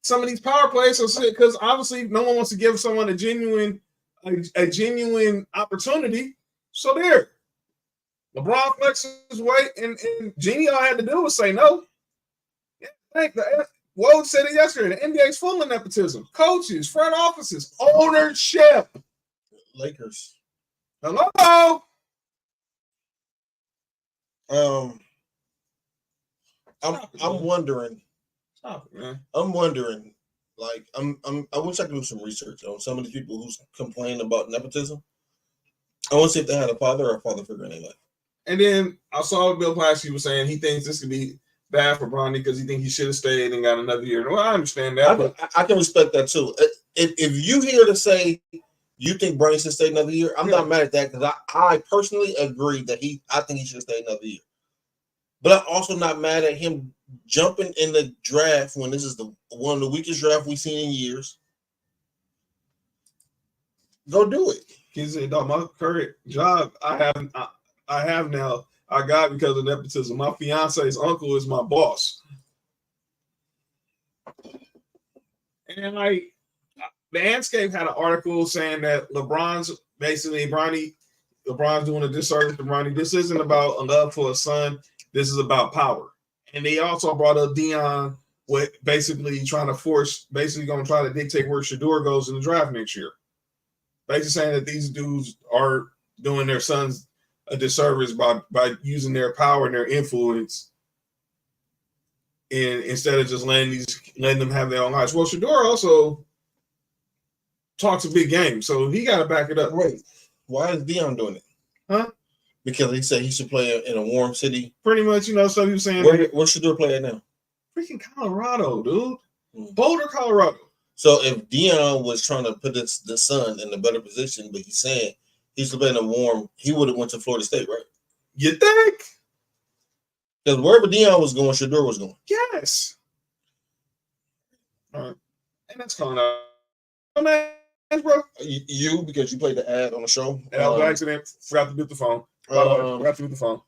some of these power plays, because obviously no one wants to give someone a genuine opportunity. So there, LeBron flexes his weight, and Genie all had to do was say no. Woj said it yesterday. The NBA's full of nepotism. Coaches, front offices, ownership. Lakers. Hello. I'm wondering. Stop it, man. I'm wondering. Like, I wish I could do some research on some of the people who complain about nepotism. I want to see if they had a father or a father figure in their life. And then I saw Bill Plaschke was saying he thinks this could be bad for Bronny because he thinks he should have stayed and got another year. Well, I understand that. I can respect that too. If you hear to say you think Bronny should stay another year, I'm not mad at that, because I personally agree that I think he should stay another year. But I'm also not mad at him jumping in the draft when this is one of the weakest drafts we've seen in years. Go do it. He said, "No, my current job I have now. I got because of nepotism. My fiance's uncle is my boss." And like, the Anscape had an article saying that LeBron's doing a disservice to Bronny. This isn't about a love for a son. This is about power. And they also brought up Deion with basically going to try to dictate where Shedeur goes in the draft next year. Basically saying that these dudes are doing their sons a disservice by using their power and their influence, and instead of just letting them have their own lives. Well, Shedeur also talks a big game, so he got to back it up. Wait, why is Deion doing it? Huh? Because he said he should play in a warm city. Pretty much, so he was saying. Where should Shedeur play at now? Freaking Colorado, dude. Boulder, Colorado. So if Deion was trying to put the son in a better position, but he's saying he should play in a warm, he would have went to Florida State, right? You think? Because wherever Deion was going, Shedeur was going. Yes. All right. And that's calling out. Oh, man, bro. You, because you played the ad on the show. And I was accident. Forgot to mute the phone. Forgot to mute the phone.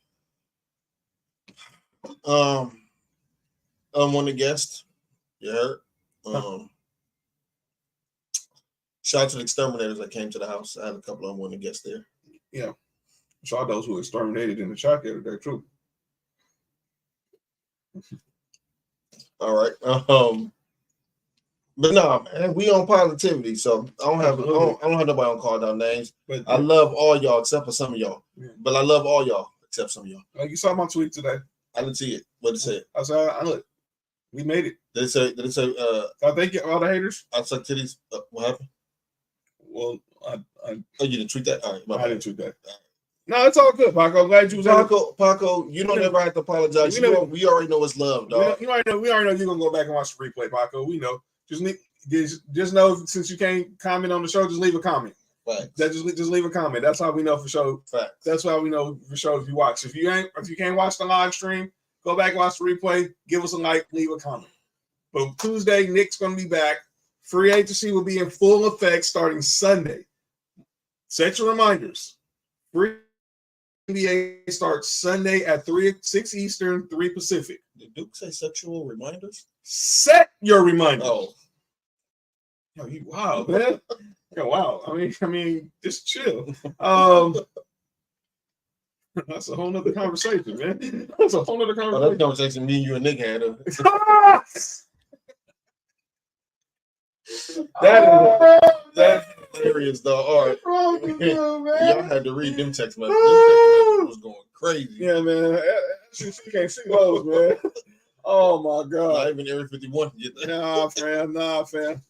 One of the guests. You heard? Shout out to the exterminators that came to the house. I had a couple of them when the guests there. Yeah. Shout out those who exterminated in the chat the other day, too. All right. But no, man, we on positivity, so I don't have nobody on call down names. But I love all y'all except for some of y'all. Yeah. But I love all y'all except some of y'all. Like you saw my tweet today. I didn't see it. What did it say? I said, look, we made it. Did it say I thank you, all the haters. I suck titties. What happened? Well, you didn't tweet that? All right, I didn't tweet that. No, it's all good, Paco. I'm glad you was Paco, you don't ever have to apologize. We already know it's love, dog. We already know you're gonna go back and watch the replay, Paco. We know. Just know since you can't comment on the show, just leave a comment. Right. Just leave a comment. That's how we know for sure. Facts. That's how we know for sure if you watch. If you can't watch the live stream, go back, watch the replay, give us a like, leave a comment. But Tuesday, Nick's gonna be back. Free agency will be in full effect starting Sunday. Set your reminders. Free NBA starts Sunday at 6 Eastern, 3 Pacific. Did Duke say sexual reminders? Set your reminders. Oh. Yo, you wow, man. Yo, wow. I mean, just chill. That's a whole nother conversation, man. That's a whole nother conversation. Oh, that conversation me and you and Nick had. That's hilarious, though. All right. Y'all had to read them text messages. Them text messages was going crazy. Yeah, man. You can't see those, man. Oh, my God. Not even every 51 get that. Nah, fam.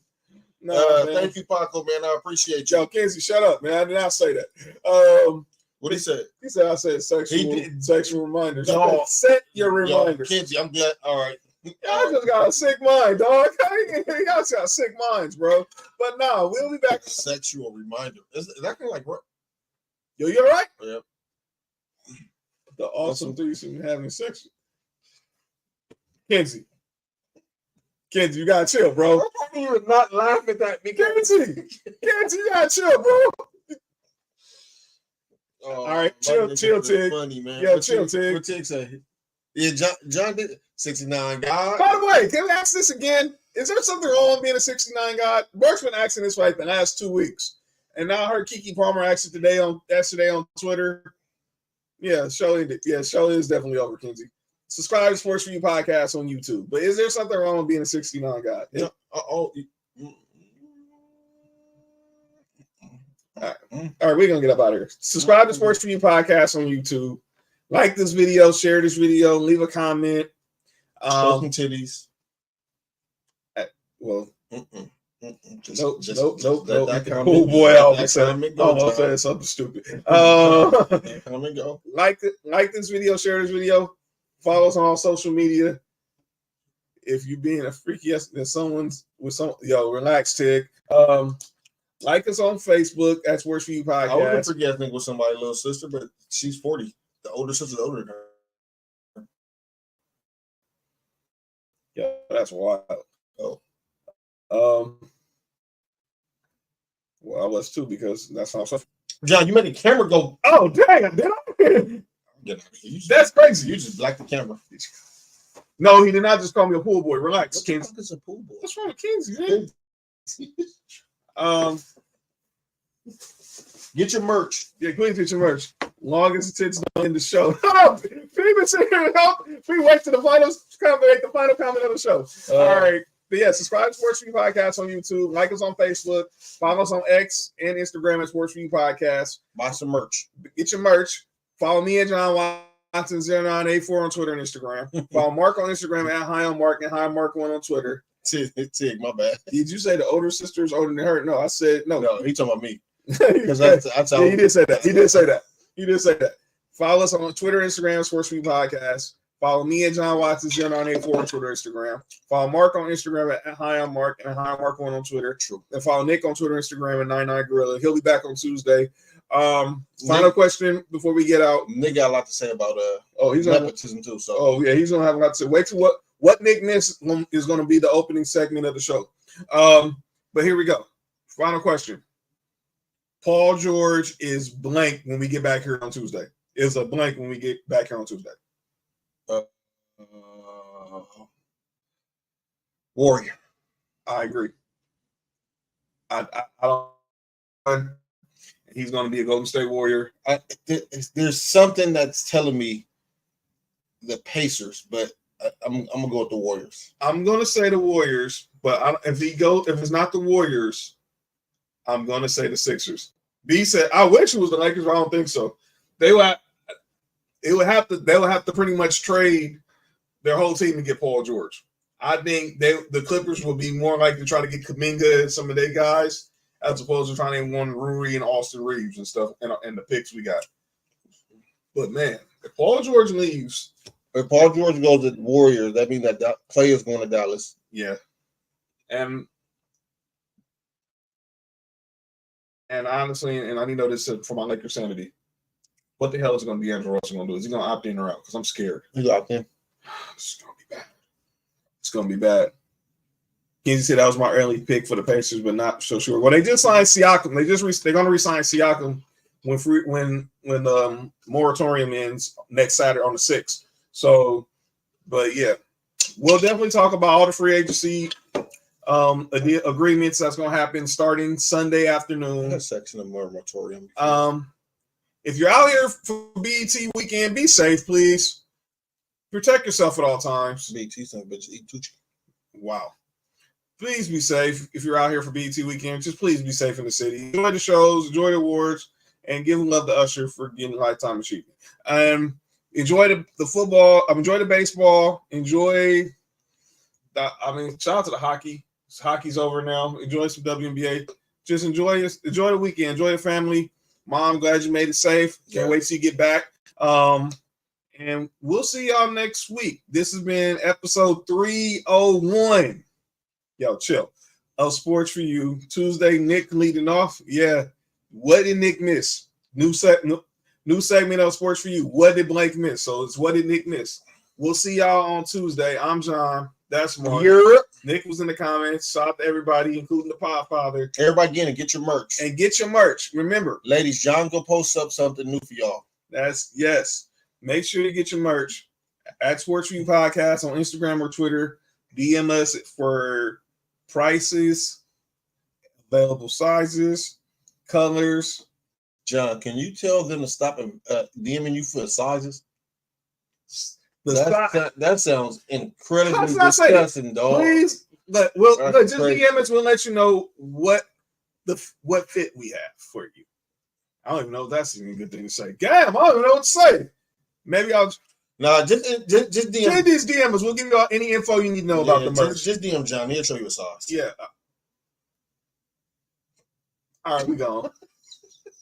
Thank you, Paco, man. I appreciate you. Yo, Kenzie, shut up, man. I did not say that. What he said? He said I said sexual reminders. No. Set your reminders. Kenzie, I'm glad. All right. Y'all just got a sick mind, dog. Y'all just got sick minds, bro. But no, we'll be back. Sexual reminder. Is that kind of like what? Yo, you all right? Yep. The awesome threesome having sex. Kenzie, you gotta chill, bro. You would not laugh at that. Kenzie, you gotta chill, bro. All right, chill, Tig. Funny, man. Yeah, chill, Tig. What Tig say? Yeah, John did 69 God. By the way, can we ask this again? Is there something wrong with being a 69 God? Burke's been asking this for like the last 2 weeks, and now I heard Kiki Palmer asked it yesterday on Twitter. Yeah, Shirley is definitely over, Kenzie. Subscribe to Sports4U podcast on YouTube. But is there something wrong with being a 69 God? Yeah. All right, we're gonna get up out of here. Subscribe to Sports4U podcast on YouTube. Like this video, share this video, leave a comment. Show some titties. Well, nope. Oh boy, I said something stupid. Come and go. Like this video, share this video, follow us on all social media. If you're being a freaky ass, then someone's with some relax, Tig. Like us on Facebook at Sports4U podcast. I wouldn't forget with somebody's little sister, but she's 40. The older sister's older than her. Yeah, that's wild. Oh. Well, I was too because that's how. John, you made the camera go. Oh, dang! Did I? That's crazy. You just blacked the camera. No, he did not just call me a pool boy. Relax, what the fuck is a pool boy? What's wrong with Kinsey, man? Get your merch. Yeah, please get your merch. Long as the tits not in the show. People sit here and help. We wait to the final comment of the show. All right. But yeah, subscribe to Sports4U Podcast on YouTube. Like us on Facebook. Follow us on X and Instagram at Sports4U Podcast. Buy some merch. Get your merch. Follow me at John Watson 0984 on Twitter and Instagram. Follow Mark on Instagram at HighOnMark and HighMark1 on Twitter. Tig, my bad. Did you say the older sister is older than her? No, I said no. No, he talking about me. Because he did say that. He did say that. Follow us on Twitter, Instagram, Sports4U Podcast. Follow me at John Watson 0984 on Twitter, Instagram. Follow Mark on Instagram at HighOnMark and HighMark1 on Twitter. True. And follow Nick on Twitter, Instagram at 99Gorilla. He'll be back on Tuesday. Final question before we get out. Nick got a lot to say about he's nepotism too. So he's gonna have a lot to say. Wait till what Nick missed is gonna be the opening segment of the show. But here we go. Final question. Paul George is blank when we get back here on Tuesday. Is a blank when we get back here on Tuesday. Warrior. I agree. I don't. He's going to be a Golden State Warrior. There's something that's telling me the Pacers, but I'm gonna go with the Warriors. I'm going to say the Warriors, but if it's not the Warriors, I'm going to say the Sixers. B said, I wish it was the Lakers, but I don't think so. They would have to pretty much trade their whole team to get Paul George. I think the Clippers will be more likely to try to get Kuminga and some of their guys as opposed to trying to want Rui and Austin Reeves and stuff and the picks we got. But man, if Paul George leaves, if Paul George goes to the Warriors, that means that Clay is going to Dallas. Yeah. And honestly, and I need to know this for my Lakers sanity. What the hell is going to D'Angelo Russell going to do? Is he going to opt in or out? Because I'm scared. He's opt in. It's going to be bad. It's going to be bad. Kenzie said that was my early pick for the Pacers, but not so sure. Well, they just signed Siakam. They're going to re-sign Siakam when the moratorium ends next Saturday on the 6th. So, but yeah, we'll definitely talk about all the free agency agreements that's going to happen starting Sunday afternoon. That section of moratorium. If you're out here for BET weekend, be safe, please. Protect yourself at all times. BET son of a bitch eat Tucci. Wow. Please be safe if you're out here for BET weekend. Just please be safe in the city. Enjoy the shows, enjoy the awards, and give love to Usher for getting Lifetime Achievement. Enjoy the football. Enjoy the baseball. Enjoy shout out to the hockey. Hockey's over now. Enjoy some WNBA. Just enjoy the weekend. Enjoy the family. Mom, glad you made it safe. Can't wait till you get back. And we'll see y'all next week. This has been episode 301. Yo, chill. Of Sports4U. Tuesday, Nick leading off. Yeah. What did Nick miss? New segment of Sports4U. What did Blake miss? So it's what did Nick miss? We'll see y'all on Tuesday. I'm John. That's Mark. Nick was in the comments. Shout out to everybody, including the Podfather. Everybody get it. Get your merch. And get your merch. Remember. Ladies, John go post up something new for y'all. Yes. Make sure to get your merch at Sports4U Podcast on Instagram or Twitter. DM us for prices, available sizes, colors. John, can you tell them to stop DMing you for the sizes? That sounds incredibly disgusting, dog. Please, just DM us. We'll let you know what fit we have for you. I don't even know if that's even a good thing to say. Damn, I don't even know what to say. Maybe I'll. Nah, just DM. Just DM us. We'll give you all any info you need to know about the merch. Just DM John. He'll show you a size. Yeah. All right, we gone.